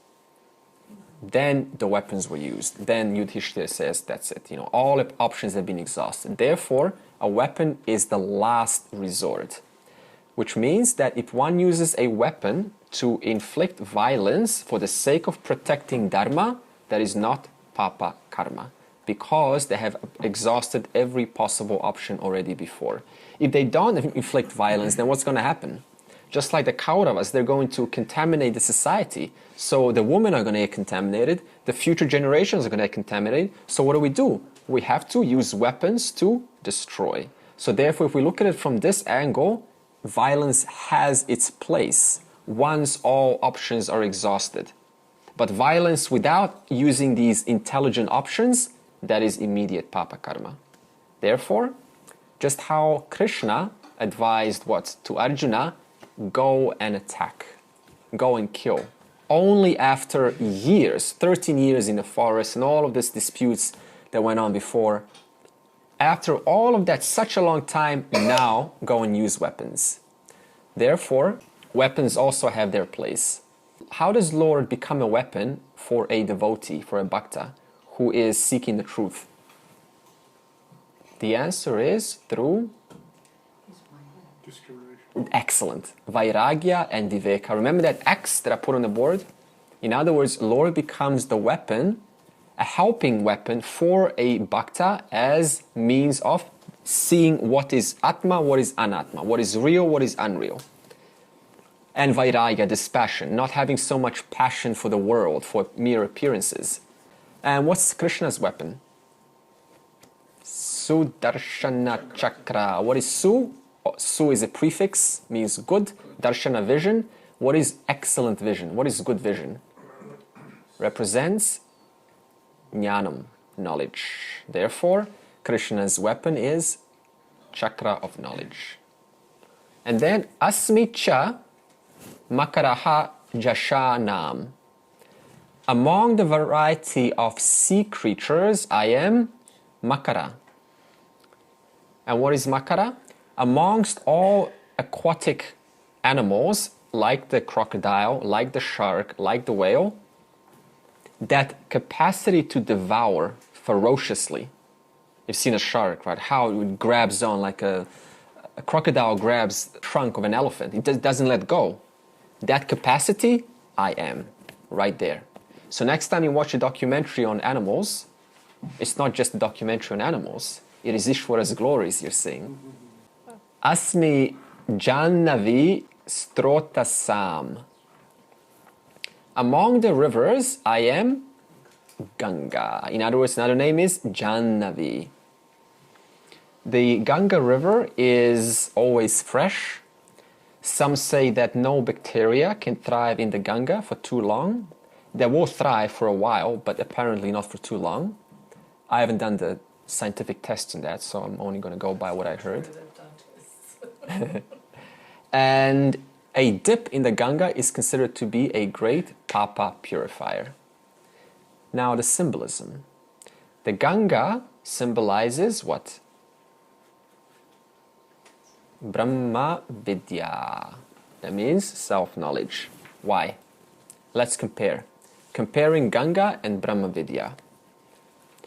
Then the weapons were used. Then Yudhishthira says, that's it. All options have been exhausted. Therefore, a weapon is the last resort. Which means that if one uses a weapon to inflict violence for the sake of protecting Dharma, that is not Papa Karma, because they have exhausted every possible option already before. If they don't inflict violence, then what's going to happen? Just like the Kauravas, they're going to contaminate the society. So the women are going to get contaminated, the future generations are going to get contaminated. So what do? We have to use weapons to destroy. So therefore, if we look at it from this angle, violence has its place once all options are exhausted. But violence without using these intelligent options, that is immediate Papa Karma. Therefore, just how Krishna advised what? To Arjuna, go and attack. Go and kill. Only after years, 13 years in the forest and all of these disputes that went on before, after all of that, such a long time, now go and use weapons. Therefore, weapons also have their place. How does Lord become a weapon for a devotee, for a bhakta, who is seeking the truth? The answer is through discrimination. Excellent. Vairagya and Viveka. Remember that X that I put on the board? In other words, Lord becomes the weapon, a helping weapon for a bhakta as means of seeing what is Atma, what is Anatma, what is real, what is unreal. And Vairagya, this passion, not having so much passion for the world, for mere appearances. And what's Krishna's weapon? Sudarshana Chakra. What is Su? Su is a prefix, means good. Darshana, vision. What is excellent vision? What is good vision? Represents Jnanam, knowledge. Therefore, Krishna's weapon is Chakra of knowledge. And then Asmi Cha Makaraha Jashanam. Among the variety of sea creatures, I am Makara. And what is Makara? Amongst all aquatic animals, like the crocodile, like the shark, like the whale, that capacity to devour ferociously. You've seen a shark, right? How it grabs on like a crocodile grabs the trunk of an elephant. It doesn't let go. That capacity, I am, right there. So next time you watch a documentary on animals, it's not just a documentary on animals. It is Ishwara's glories you're seeing. Asmi Jannavi Strotasam. Among the rivers, I am Ganga. In other words, another name is Jannavi. The Ganga river is always fresh. Some say that no bacteria can thrive in the Ganga for too long. They will thrive for a while, but apparently not for too long. I haven't done the scientific tests on that, so I'm only going to go by what I heard. And a dip in the Ganga is considered to be a great papa purifier. Now the symbolism. The Ganga symbolizes what? Brahma Vidya. That means self-knowledge. Why? Let's compare. Comparing Ganga and Brahma Vidya.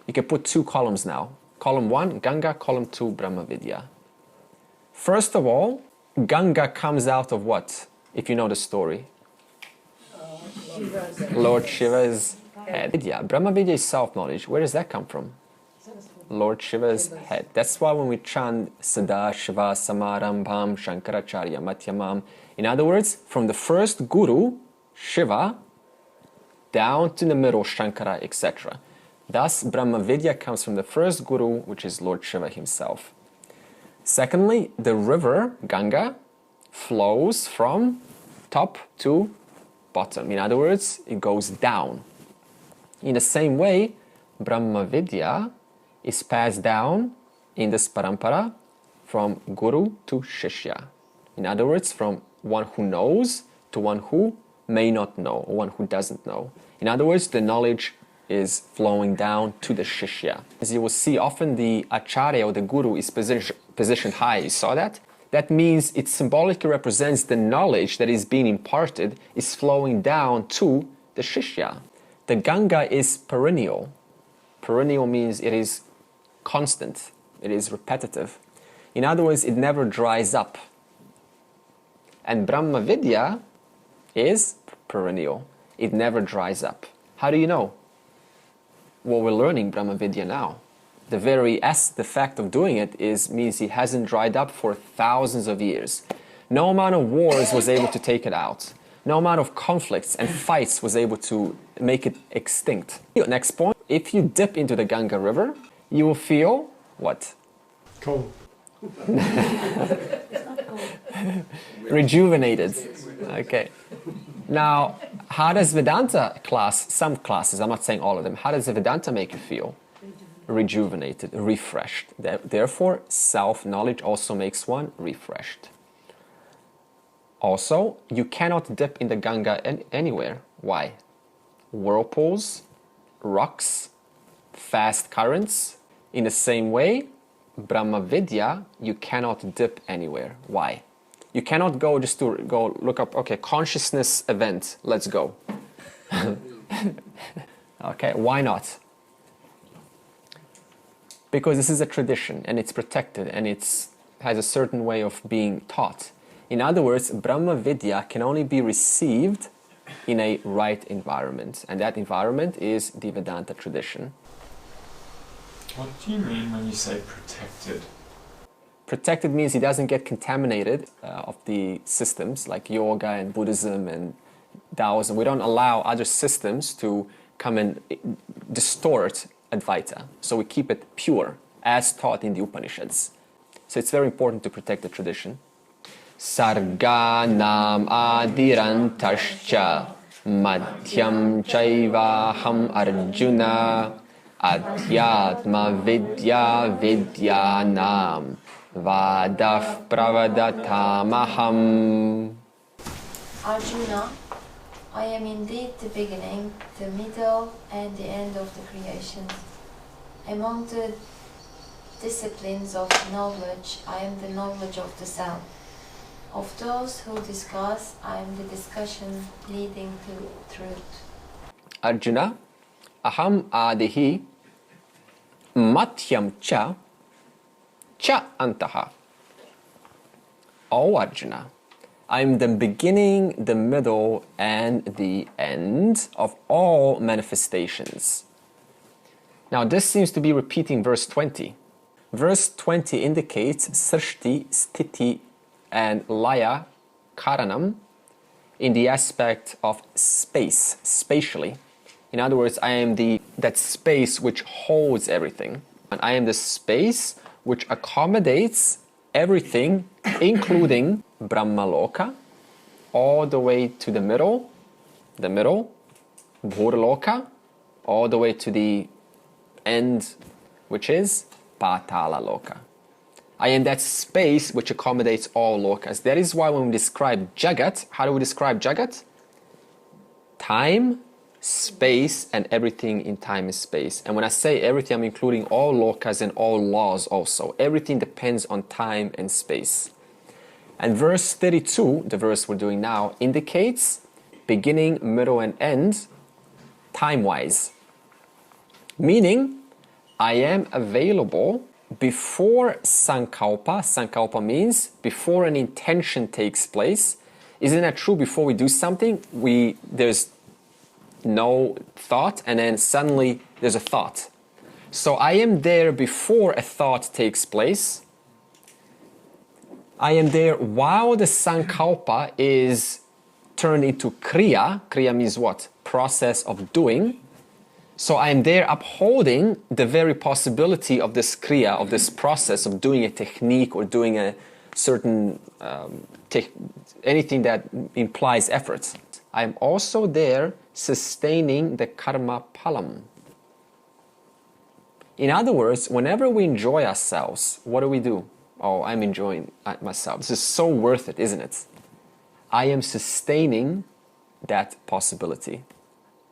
You can put two columns now. Column 1, Ganga. Column 2, Brahma Vidya. First of all, Ganga comes out of what? If you know the story. Lord Shiva's head. Vidya. Brahma Vidya is self-knowledge. Where does that come from? Lord Shiva's head. That's why when we chant Sada Shiva Samarambham Shankaracharya Madhyamam, in other words, from the first guru, Shiva, down to the middle, Shankara, etc. Thus, Brahma Vidya comes from the first guru, which is Lord Shiva himself. Secondly, the river, Ganga, flows from top to bottom. In other words, it goes down. In the same way, Brahma Vidya is passed down in this parampara from guru to shishya. In other words, from one who knows to one who may not know, or one who doesn't know. In other words, the knowledge is flowing down to the shishya. As you will see, often the acharya or the guru is positioned high. You saw that? That means it symbolically represents the knowledge that is being imparted is flowing down to the shishya. The Ganga is perennial. Perennial means it is constant. It is repetitive. In other words, it never dries up. And Brahma Vidya is perennial. It never dries up. How do you know? Well, we're learning Brahma Vidya now. The fact of doing it means it hasn't dried up for thousands of years. No amount of wars was able to take it out. No amount of conflicts and fights was able to make it extinct. Next point, if you dip into the Ganga river, you will feel what? Cold. Rejuvenated. Okay. Now, how does Vedanta some classes, I'm not saying all of them, how does the Vedanta make you feel? Rejuvenated, refreshed. Therefore, self-knowledge also makes one refreshed. Also, you cannot dip in the Ganga anywhere. Why? Whirlpools, rocks, fast currents. In the same way, Brahma Vidya, you cannot dip anywhere. Why? You cannot go just to go look up, okay, consciousness event, let's go. Okay, why not? Because this is a tradition and it's protected and it has a certain way of being taught. In other words, Brahma Vidya can only be received in a right environment, and that environment is the Vedanta tradition. What do you mean when you say protected? Protected means it doesn't get contaminated of the systems like yoga and Buddhism and Taoism. We don't allow other systems to come and distort Advaita. So we keep it pure, as taught in the Upanishads. So it's very important to protect the tradition. Sarganam adirantascha madhyam chaivaham arjuna adhyatma vidya vidyanam vadaf pravadatamaham. Arjuna, I am indeed the beginning, the middle, and the end of the creation. Among the disciplines of knowledge, I am the knowledge of the self. Of those who discuss, I am the discussion leading to truth. Arjuna, aham adihi, mathyam cha antaha. O Arjuna, I am the beginning, the middle, and the end of all manifestations. Now this seems to be repeating verse 20. Verse 20 indicates Srishti, Sthiti, and Laya, Karanam, in the aspect of space, spatially. In other words, I am that space which holds everything. And I am the space which accommodates everything, including Brahma Loka, all the way to the middle, Bhuraloka, all the way to the end, which is Patala Loka. I am that space which accommodates all lokas. That is why when we describe Jagat, how do we describe Jagat? Time, space, and everything in time and space. And when I say everything, I'm including all lokas and all laws also. Everything depends on time and space. And verse 32, the verse we're doing now, indicates beginning, middle, and end time-wise. Meaning, I am available before sankalpa. Sankalpa means before an intention takes place. Isn't that true? Before we do something, there's no thought, and then suddenly there's a thought. So I am there before a thought takes place. I am there while the sankalpa is turned into kriya. Kriya means what? Process of doing. So I am there upholding the very possibility of this kriya, of this process of doing a technique or doing a certain anything that implies effort. I am also there sustaining the karma palam. In other words, whenever we enjoy ourselves, what do? Oh, I'm enjoying myself. This is so worth it, isn't it? I am sustaining that possibility.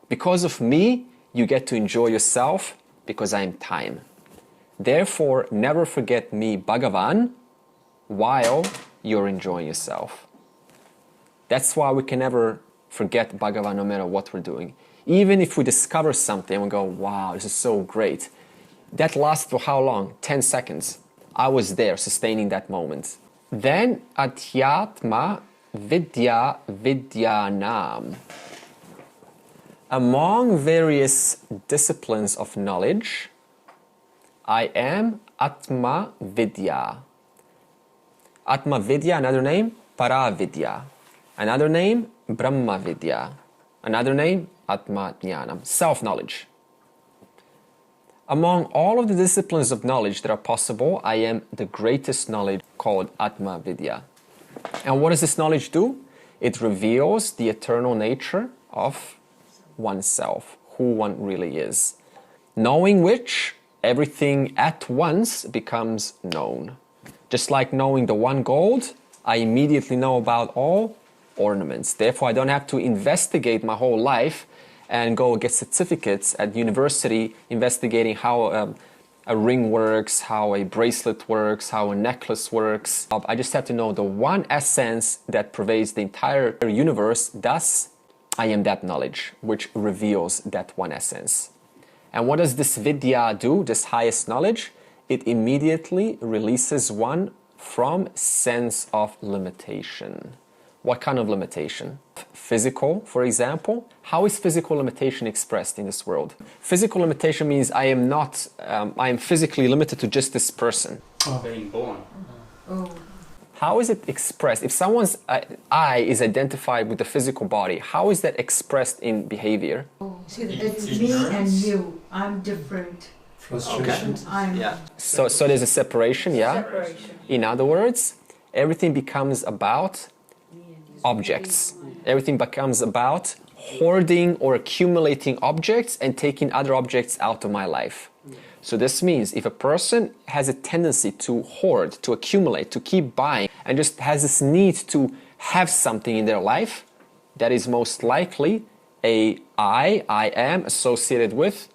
Because of me, you get to enjoy yourself because I am time. Therefore, never forget me, Bhagavan, while you're enjoying yourself. That's why we can never forget Bhagavan no matter what we're doing. Even if we discover something and we go, wow, this is so great. That lasts for how long? 10 seconds. I was there sustaining that moment. Then Adhyatma Vidya Vidyanam. Among various disciplines of knowledge, I am Atma Vidya. Atma Vidya, another name, Paravidya. Another name, Brahma Vidya. Another name, Atma Jnanam, self-knowledge. Among all of the disciplines of knowledge that are possible, I am the greatest knowledge called Atma Vidya. And what does this knowledge do? It reveals the eternal nature of oneself, who one really is. Knowing which, everything at once becomes known. Just like knowing the one gold, I immediately know about all ornaments. Therefore, I don't have to investigate my whole life and go get certificates at university investigating how a ring works, how a bracelet works, how a necklace works. I just have to know the one essence that pervades the entire universe. Thus, I am that knowledge which reveals that one essence. And what does this vidya do, this highest knowledge? It immediately releases one from sense of limitation. What kind of limitation? Physical, for example. How is physical limitation expressed in this world? Physical limitation means I am physically limited to just this person. Being born. How is it expressed? If someone's I is identified with the physical body, how is that expressed in behavior? See, it's me and you. I'm different. Frustration. Yeah. So there's a separation, yeah? Separation. In other words, everything becomes about objects. Everything becomes about hoarding or accumulating objects and taking other objects out of my life. So this means if a person has a tendency to hoard, to accumulate, to keep buying, and just has this need to have something in their life, that is most likely I am associated with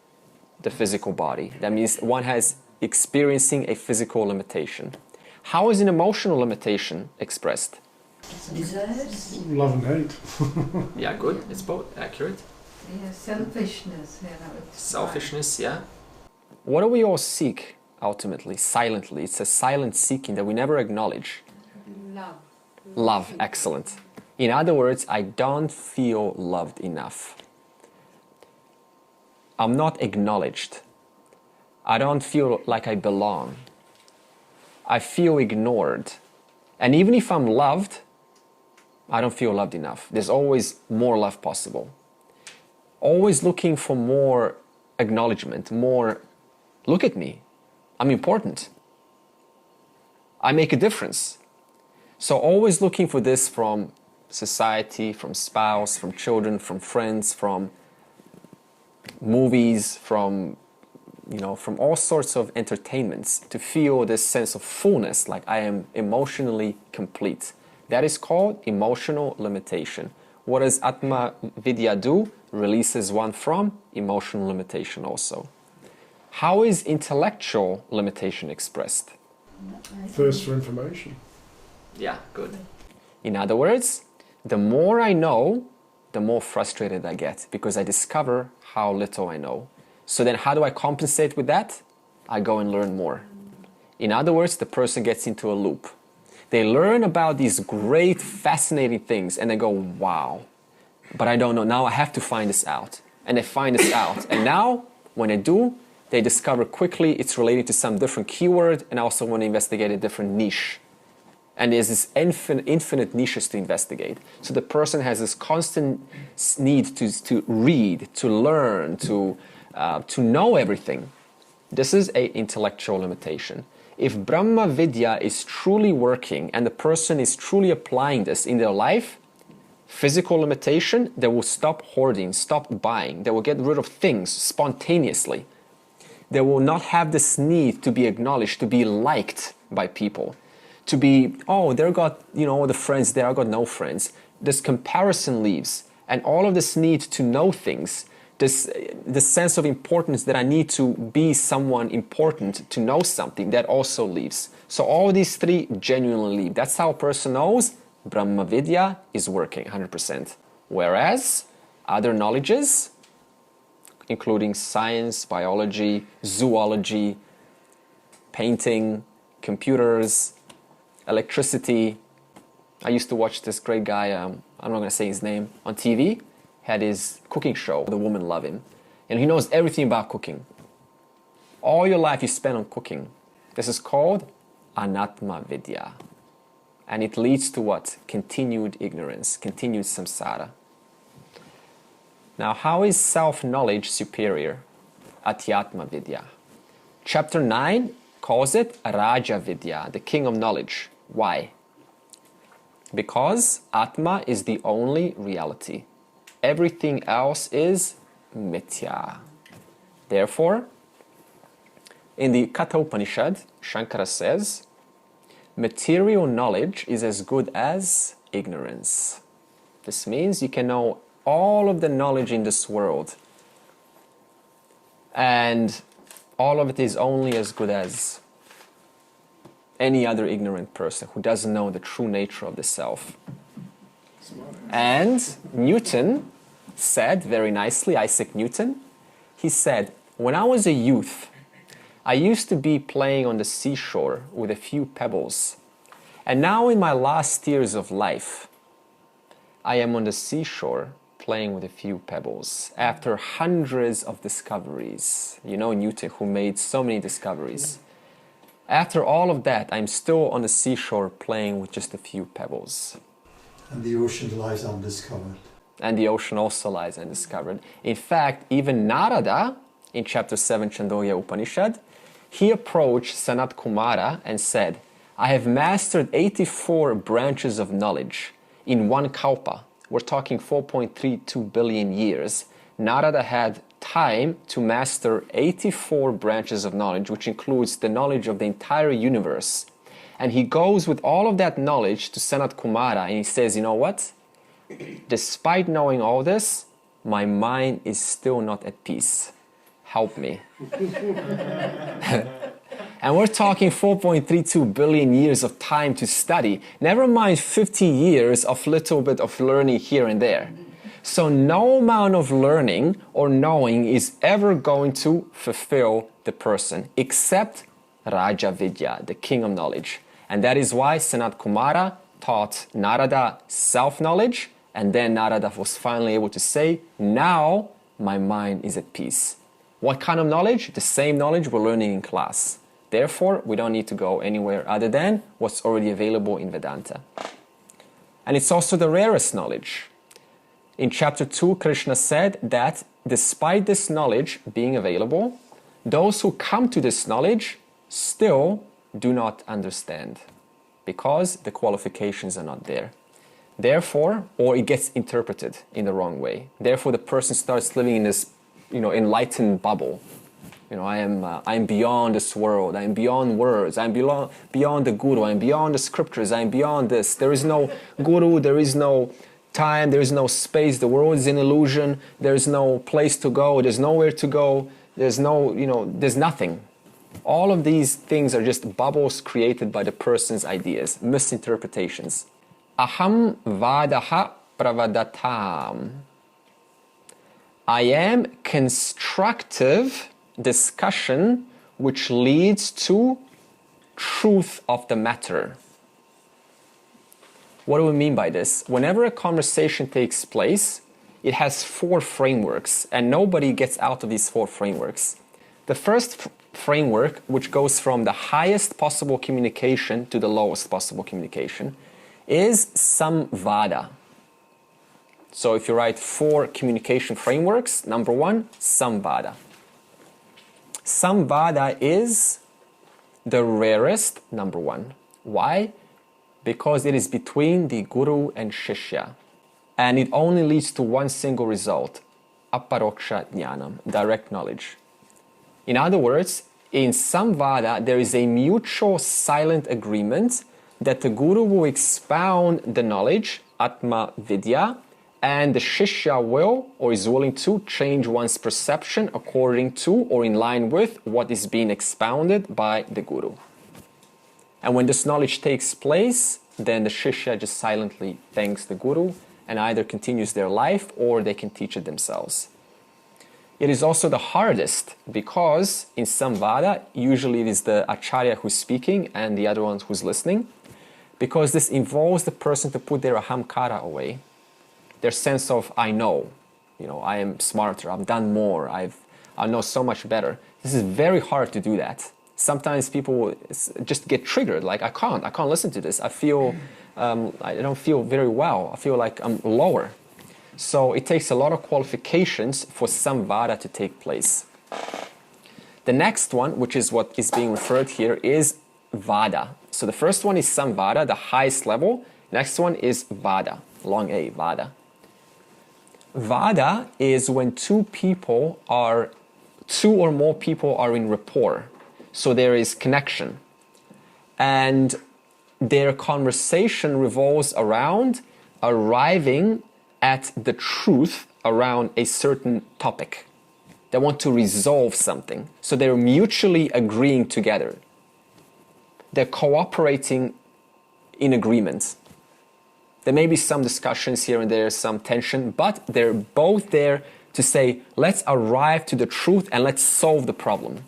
the physical body. That means one has experiencing a physical limitation. How is an emotional limitation expressed? Desires? Love and hate. Yeah, good. It's both accurate. Yeah, selfishness, it's Selfishness, yeah. What do we all seek ultimately, silently? It's a silent seeking that we never acknowledge. love. Love, excellent. In other words, I don't feel loved enough. I'm not acknowledged. I don't feel like I belong. I feel ignored. And even if I'm loved, I don't feel loved enough. There's always more love possible. Always looking for more acknowledgement, more, look at me, I'm important. I make a difference. So always looking for this from society, from spouse, from children, from friends, from movies, from all sorts of entertainments, to feel this sense of fullness, like I am emotionally complete. That is called emotional limitation. What does Atma Vidya do? Releases one from emotional limitation also. How is intellectual limitation expressed? Thirst for information. Yeah, good. In other words, the more I know, the more frustrated I get because I discover how little I know. So then how do I compensate with that? I go and learn more. In other words, the person gets into a loop. They learn about these great, fascinating things and they go, wow, but I don't know. Now I have to find this out. And they find this out. And now, when they do, they discover quickly it's related to some different keyword and also want to investigate a different niche. And there's this infinite niches to investigate. So the person has this constant need to read, to learn, to know everything. This is an intellectual limitation. If Brahma Vidya is truly working and the person is truly applying this in their life, physical limitation, they will stop hoarding, stop buying. They will get rid of things spontaneously. They will not have this need to be acknowledged, to be liked by people. To be, oh, they got, all the friends there, I got no friends. This comparison leaves. And all of this need to know things, this sense of importance that I need to be someone important, to know something, that also leaves. So all these three genuinely leave. That's how a person knows Brahma Vidya is working 100%. Whereas other knowledges, including science, biology, zoology, painting, computers, electricity. I used to watch this great guy, I'm not going to say his name, on TV, had his cooking show. The women love him. And he knows everything about cooking. All your life you spend on cooking. This is called Anatma Vidya. And it leads to what? Continued ignorance, continued samsara. Now, how is self-knowledge superior? Adhyatma Vidya. Chapter 9 calls it Raja Vidya, the king of knowledge. Why? Because Atma is the only reality. Everything else is mithya. Therefore, in the Katha Upanishad, Shankara says, material knowledge is as good as ignorance. This means you can know all of the knowledge in this world, and all of it is only as good as any other ignorant person who doesn't know the true nature of the self. And Newton said very nicely, Isaac Newton, he said, when I was a youth, I used to be playing on the seashore with a few pebbles. And now in my last years of life, I am on the seashore playing with a few pebbles after hundreds of discoveries. You know Newton, who made so many discoveries. After all of that, I'm still on the seashore playing with just a few pebbles. And the ocean lies undiscovered. And the ocean also lies undiscovered. In fact, even Narada, in chapter 7 Chandogya Upanishad, he approached Sanat Kumara and said, I have mastered 84 branches of knowledge in one kalpa. We're talking 4.32 billion years. Narada had time to master 84 branches of knowledge, which includes the knowledge of the entire universe. And he goes with all of that knowledge to Sanat Kumara and he says, you know what? Despite knowing all this, my mind is still not at peace. Help me. And we're talking 4.32 billion years of time to study. Never mind 50 years of little bit of learning here and there. So no amount of learning or knowing is ever going to fulfill the person, except Raja Vidya, the king of knowledge. And that is why Sanat Kumara taught Narada self-knowledge, and then Narada was finally able to say, now my mind is at peace. What kind of knowledge? The same knowledge we're learning in class. Therefore, we don't need to go anywhere other than what's already available in Vedanta. And it's also the rarest knowledge. In chapter 2, Krishna said that despite this knowledge being available, those who come to this knowledge still do not understand because the qualifications are not there. Therefore, or it gets interpreted in the wrong way. Therefore, the person starts living in this, enlightened bubble. I am beyond this world. I am beyond words. I am beyond the guru. I am beyond the scriptures. I am beyond this. There is no guru. There is no time. There is no space. The world is an illusion. There is no place to go. There's nowhere to go. There's there's nothing. All of these things are just bubbles created by the person's ideas, misinterpretations. Aham vadaha pravadatam. I am constructive discussion which leads to truth of the matter. What do we mean by this? Whenever a conversation takes place, it has 4 frameworks, and nobody gets out of these 4 frameworks. The first framework, which goes from the highest possible communication to the lowest possible communication, is samvada. So if you write 4 communication frameworks, number 1, samvada. Samvada is the rarest, number 1. Why? Because it is between the guru and shishya. And it only leads to one single result, aparoksha jnanam, direct knowledge. In other words, in samvada, there is a mutual silent agreement that the guru will expound the knowledge, atma vidya, and the shishya will or is willing to change one's perception according to or in line with what is being expounded by the guru. And when this knowledge takes place, then the shishya just silently thanks the guru and either continues their life or they can teach it themselves. It is also the hardest because in samvada, usually it is the acharya who's speaking and the other one who's listening, because this involves the person to put their ahamkara away. Their sense of, I know, I am smarter, I've done more, I know so much better. This is very hard to do that. Sometimes people just get triggered, like I can't listen to this. I feel, I don't feel very well. I feel like I'm lower. So it takes a lot of qualifications for samvada to take place. The next one, which is what is being referred here, is vada. So the first one is samvada, the highest level. Next one is vada, long A, vada. Vada is when 2 or more people are in rapport. So there is connection. And their conversation revolves around arriving at the truth around a certain topic. They want to resolve something. So they're mutually agreeing together. They're cooperating in agreement. There may be some discussions here and there, some tension, but they're both there to say, let's arrive to the truth and let's solve the problem.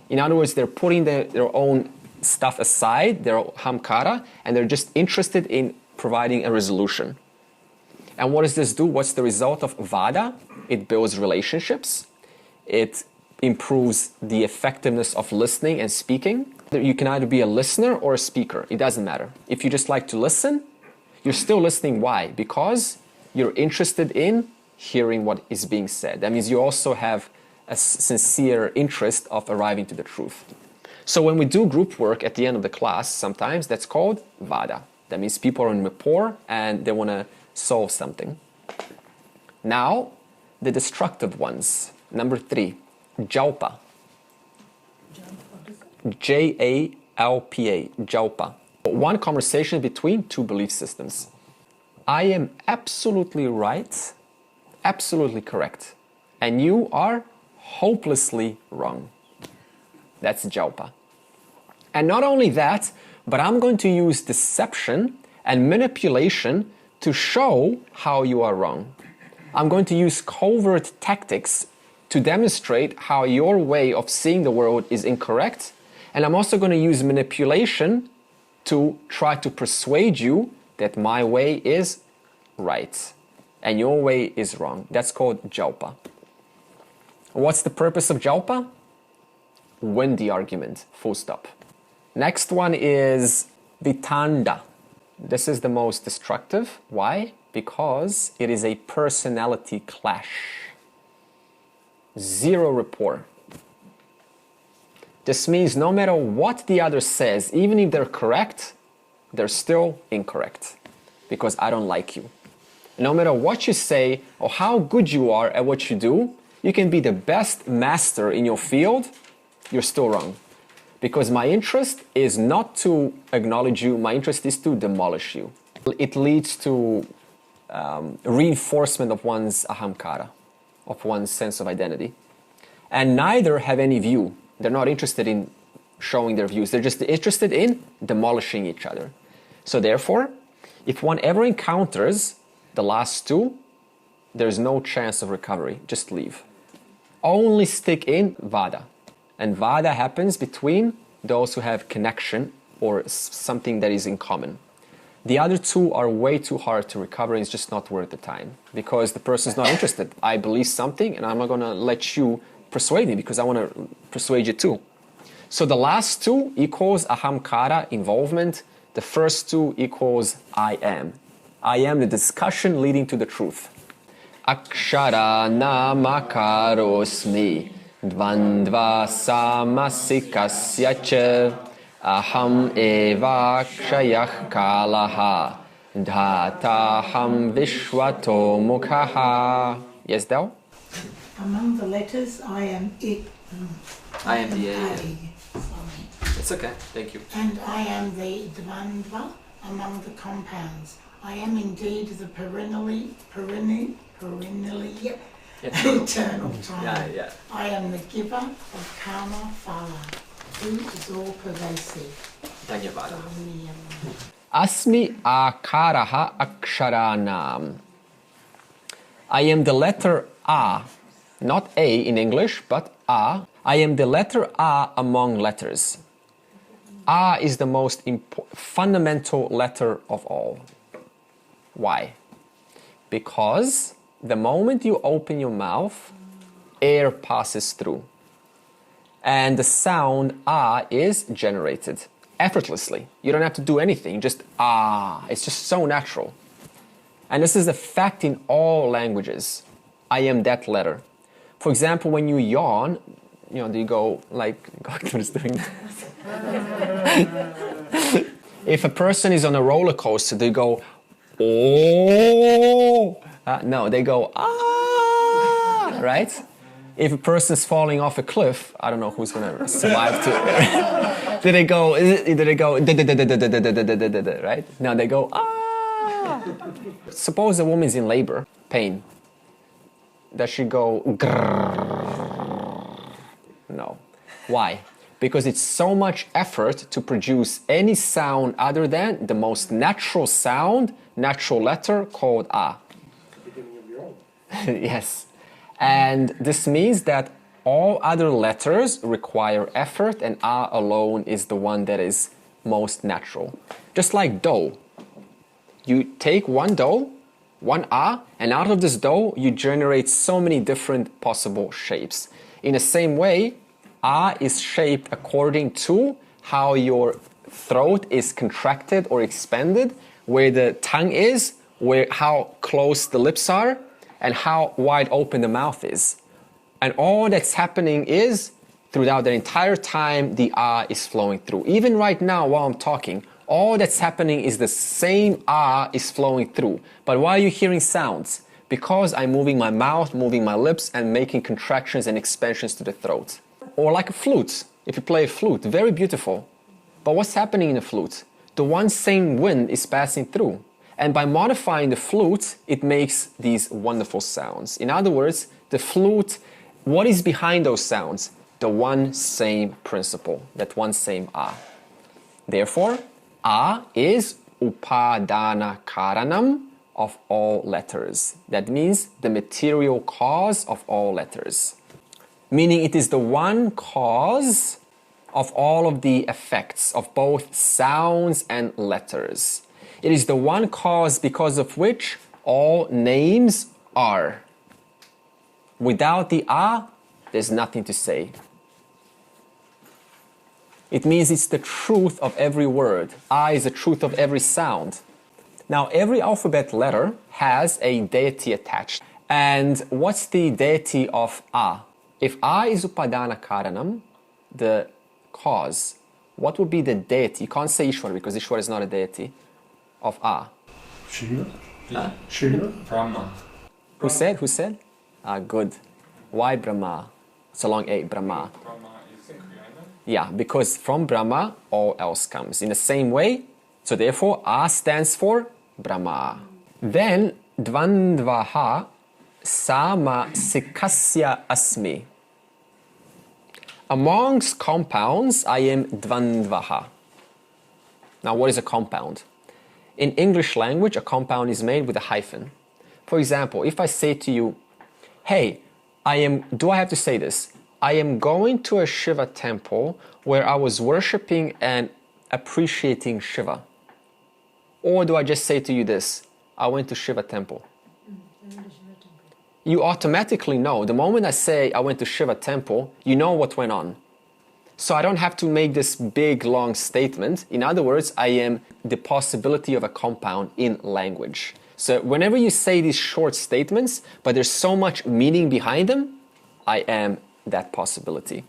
In other words, they're putting their own stuff aside, their hamkara, and they're just interested in providing a resolution. And what does this do? What's the result of vada? It builds relationships. It improves the effectiveness of listening and speaking. You can either be a listener or a speaker. It doesn't matter. If you just like to listen, you're still listening. Why? Because you're interested in hearing what is being said. That means you also have a sincere interest of arriving to the truth. So when we do group work at the end of the class, sometimes that's called vada. That means people are in rapport and they want to solve something. Now, the destructive ones. Number 3, jalpa. Jalpa. Jalpa. One conversation between 2 belief systems. I am absolutely right, absolutely correct, and you are hopelessly wrong. That's Jalpa. And not only that, but I'm going to use deception and manipulation to show how you are wrong. I'm going to use covert tactics to demonstrate how your way of seeing the world is incorrect. And I'm also going to use manipulation to try to persuade you that my way is right and your way is wrong. That's called Jalpa. What's the purpose of Jalpa? Win the argument, full stop. Next one is Vitanda. This is the most destructive. Why? Because it is a personality clash. Zero rapport. This means no matter what the other says, even if they're correct, they're still incorrect because I don't like you. No matter what you say or how good you are at what you do, you can be the best master in your field, you're still wrong. Because my interest is not to acknowledge you, my interest is to demolish you. It leads to reinforcement of one's ahamkara, of one's sense of identity. And neither have any view. They're not interested in showing their views. They're just interested in demolishing each other. So therefore, if one ever encounters the last two, there's no chance of recovery. Just leave. Only stick in Vada. And Vada happens between those who have connection or something that is in common. The other two are way too hard to recover and it's just not worth the time because the person's not interested. I believe something and I'm not going to let you persuade me because I want to persuade you too. So the last two equals ahamkara, involvement. The first two equals I am. I am the discussion leading to the truth. Akshara namakarosmi dvandva samasikasya cha aham eva kshayah kalaha dhataham vishwato mukhaha. Yes, Del? Among the letters, I am it. I am the A. Sorry. It's okay, thank you. And I am the dvandva among the compounds. I am indeed the perennially eternal time. Yeah. I am the giver of karma phala, who is all pervasive. Dhanyavada. Asmi akaraha aksharanam. I am the letter A, not A in English, but A. I am the letter A among letters. A is the most fundamental letter of all. Why? Because the moment you open your mouth, air passes through. And the sound A is generated effortlessly. You don't have to do anything, just ah. It's just so natural. And this is a fact in all languages. I am that letter. For example, when you yawn, you know, do you go like, God is doing that? If a person is on a roller coaster, they go, oh. No, they go, ah, right? If a person is falling off a cliff, I don't know who's going to survive to it. Did they go, right? No, they go, ah. Suppose a woman is in labor, pain. Does she go, grrr? No. Why? Because it's so much effort to produce any sound other than the most natural sound, natural letter called A. Yes. And this means that all other letters require effort and A alone is the one that is most natural. Just like dough. You take one dough, one A, and out of this dough you generate so many different possible shapes. In the same way, A is shaped according to how your throat is contracted or expanded, where the tongue is, how close the lips are, and how wide open the mouth is. And all that's happening is, throughout the entire time, the A is flowing through. Even right now, while I'm talking, all that's happening is the same A is flowing through. But why are you hearing sounds? Because I'm moving my mouth, moving my lips, and making contractions and expansions to the throat. Or like a flute. If you play a flute, very beautiful. But what's happening in a flute? The one same wind is passing through. And by modifying the flute, it makes these wonderful sounds. In other words, the flute, what is behind those sounds? The one same principle, that one same A. Therefore, A is upadana karanam of all letters. That means the material cause of all letters. Meaning it is the one cause of all of the effects of both sounds and letters. It is the one cause because of which all names are. Without the A, there's nothing to say. It means it's the truth of every word. A is the truth of every sound. Now, every alphabet letter has a deity attached. And what's the deity of A? If A is upadana karanam, the cause, what would be the deity? You can't say Ishwara because Ishwara is not a deity of A. Shiva? Huh? Shiva? Brahma. Who said? Who said? Good. Why Brahma? It's a long A, Brahma. Brahma is the creator. Yeah, because from Brahma, all else comes. In the same way, so therefore, A stands for Brahma. Then, dvandvaha sama sikasya asmi. Amongst compounds, I am dvandvaha. Now, what is a compound? In English language, a compound is made with a hyphen. For example, if I say to you, hey, do I have to say this? I am going to a Shiva temple where I was worshipping and appreciating Shiva. Or do I just say to you this? I went to Shiva temple. You automatically know. The moment I say I went to Shiva temple, you know what went on. So I don't have to make this big, long statement. In other words, I am the possibility of a compound in language. So whenever you say these short statements, but there's so much meaning behind them, I am that possibility.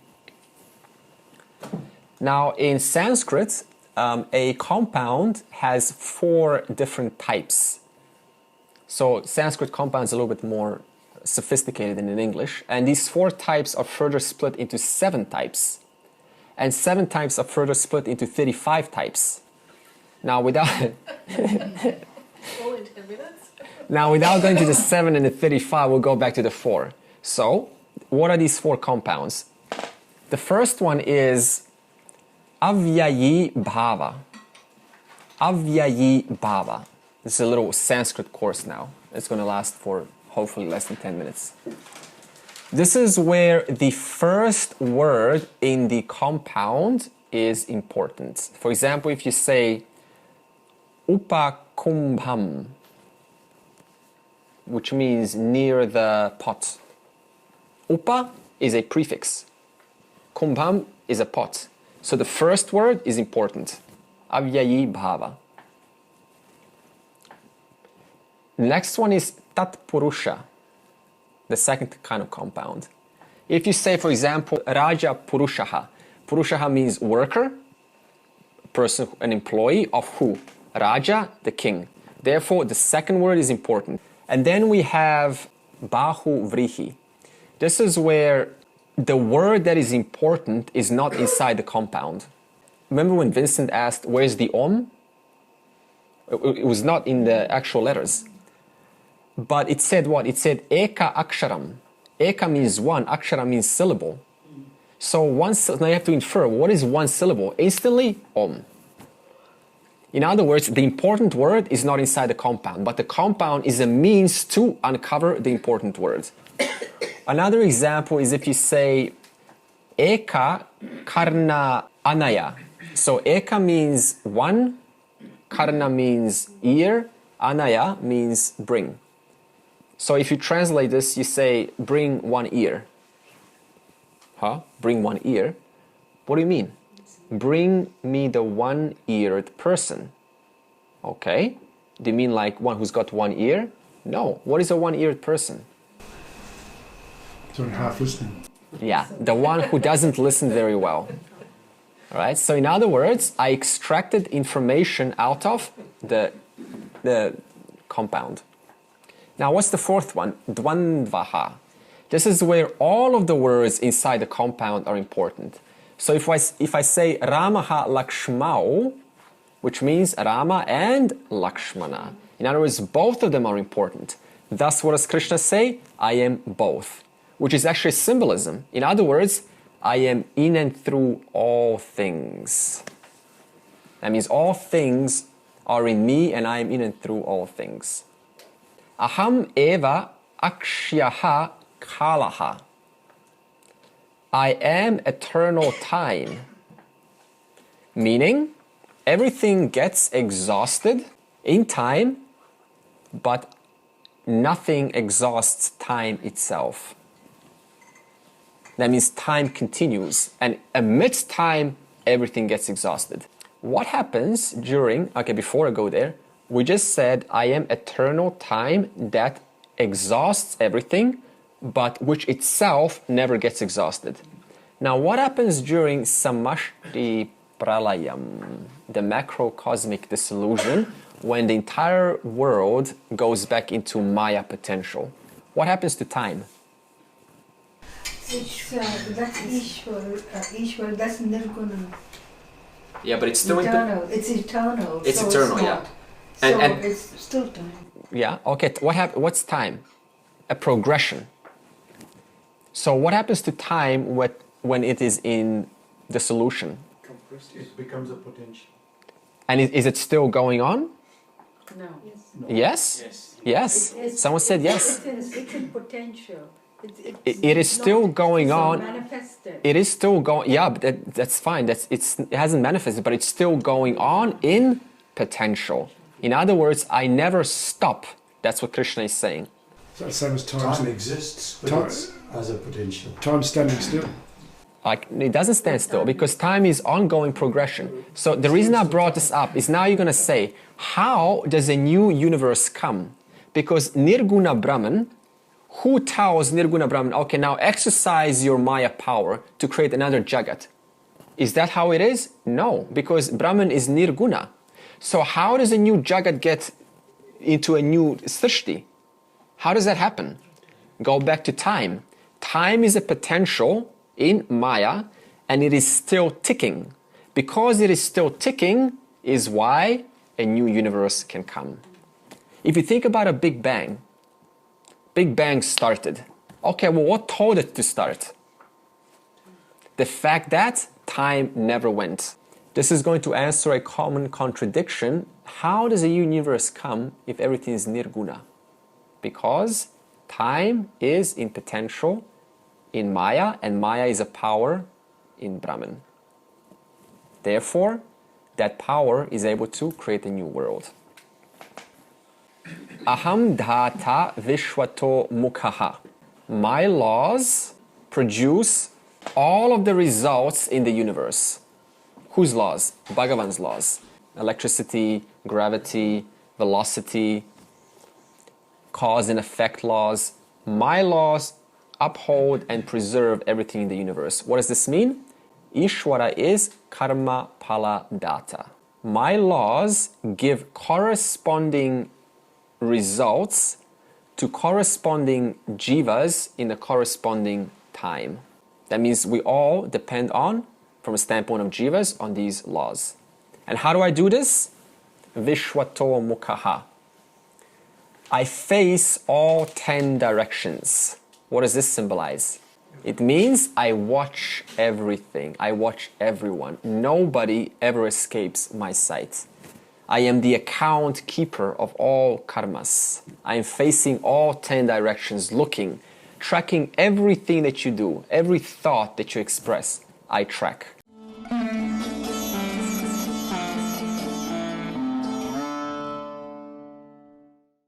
Now, in Sanskrit, a compound has 4 different types. So Sanskrit compound is a little bit more sophisticated than in English. And these 4 types are further split into 7 types. And 7 types are further split into 35 types. Now, without going to the 7 and the 35, we'll go back to the 4. So, what are these 4 compounds? The first one is avyayi bhava. Avyayi bhava. This is a little Sanskrit course now. It's going to last for hopefully less than 10 minutes. This is where the first word in the compound is important. For example, if you say upakumbham, which means near the pot. Upa is a prefix. Kumbham is a pot. So the first word is important. Avyayi bhava. Next one is tatpurusha, the second kind of compound. If you say, for example, Raja Purushaha. Purushaha means worker, person, an employee of who? Raja, the king. Therefore, the second word is important. And then we have Bahu Vrihi. This is where the word that is important is not inside the compound. Remember when Vincent asked, where's the Om? It was not in the actual letters. But it said what? It said Eka Aksharam. Eka means one, Akshara means syllable. So now you have to infer, what is one syllable? Instantly, Om. In other words, the important word is not inside the compound, but the compound is a means to uncover the important word. Another example is if you say Eka Karna Anaya. So Eka means one, Karna means ear, Anaya means bring. So if you translate this, you say bring one ear. Huh? Bring one ear? What do you mean? Bring me the one-eared person. Okay. Do you mean like one who's got one ear? No. What is a one-eared person? So half listening. Yeah, the one who doesn't listen very well. All right. So in other words, I extracted information out of the compound. Now, what's the fourth one? Dvandvaha. This is where all of the words inside the compound are important. So if I say Ramaha Lakshmau, which means Rama and Lakshmana. In other words, both of them are important. Thus, what does Krishna say? I am both, which is actually symbolism. In other words, I am in and through all things. That means all things are in me and I am in and through all things. Aham eva akshyaha kalaha. I am eternal time. Meaning, everything gets exhausted in time, but nothing exhausts time itself. That means time continues, and amidst time, everything gets exhausted. What happens during, okay, before I go there, we just said, I am eternal time that exhausts everything, but which itself never gets exhausted. Now, what happens during samashti pralayam, the macrocosmic dissolution, when the entire world goes back into Maya potential? What happens to time? It's, that's Ishwar, that's Nirguna. Yeah, but it's still eternal. It's eternal. It's so eternal, it's yeah. not. So And it's still time. Yeah, okay, what's time? A progression. So what happens to time when it is in dissolution? It becomes a potential. And is it still going on? No. Yes? Yes. Someone said yes. It's in potential. It is still going on. Manifested. It is still going. Yeah, but that's fine. It hasn't manifested, but it's still going on in potential. In other words, I never stop. That's what Krishna is saying. So the same as time. Time exists, but it's as a potential. Time standing still. Like, it doesn't stand still because time is ongoing progression. So the reason I brought this up is now you're going to say, how does a new universe come? Because Nirguna Brahman, who tells Nirguna Brahman, okay, now exercise your Maya power to create another Jagat? Is that how it is? No, because Brahman is Nirguna. So how does a new Jagat get into a new Srishti? How does that happen? Go back to time. Time is a potential in Maya, and it is still ticking. Because it is still ticking is why a new universe can come. If you think about a Big Bang, Big Bang started. Okay, well, what told it to start? The fact that time never went. This is going to answer a common contradiction. How does a universe come if everything is nirguna? Because time is in potential in Maya, and Maya is a power in Brahman. Therefore, that power is able to create a new world. Aham dhata vishwato mukhaha. My laws produce all of the results in the universe. Whose laws? Bhagavan's laws. Electricity, gravity, velocity, cause and effect laws. My laws uphold and preserve everything in the universe. What does this mean? Ishwara is karma pala data. My laws give corresponding results to corresponding jivas in the corresponding time. That means we all depend on, from a standpoint of jivas, on these laws. And how do I do this? Vishwato mukhaha. I face all 10 directions. What does this symbolize? It means I watch everything. I watch everyone. Nobody ever escapes my sight. I am the account keeper of all karmas. I am facing all 10 directions, looking, tracking everything that you do, every thought that you express, I track.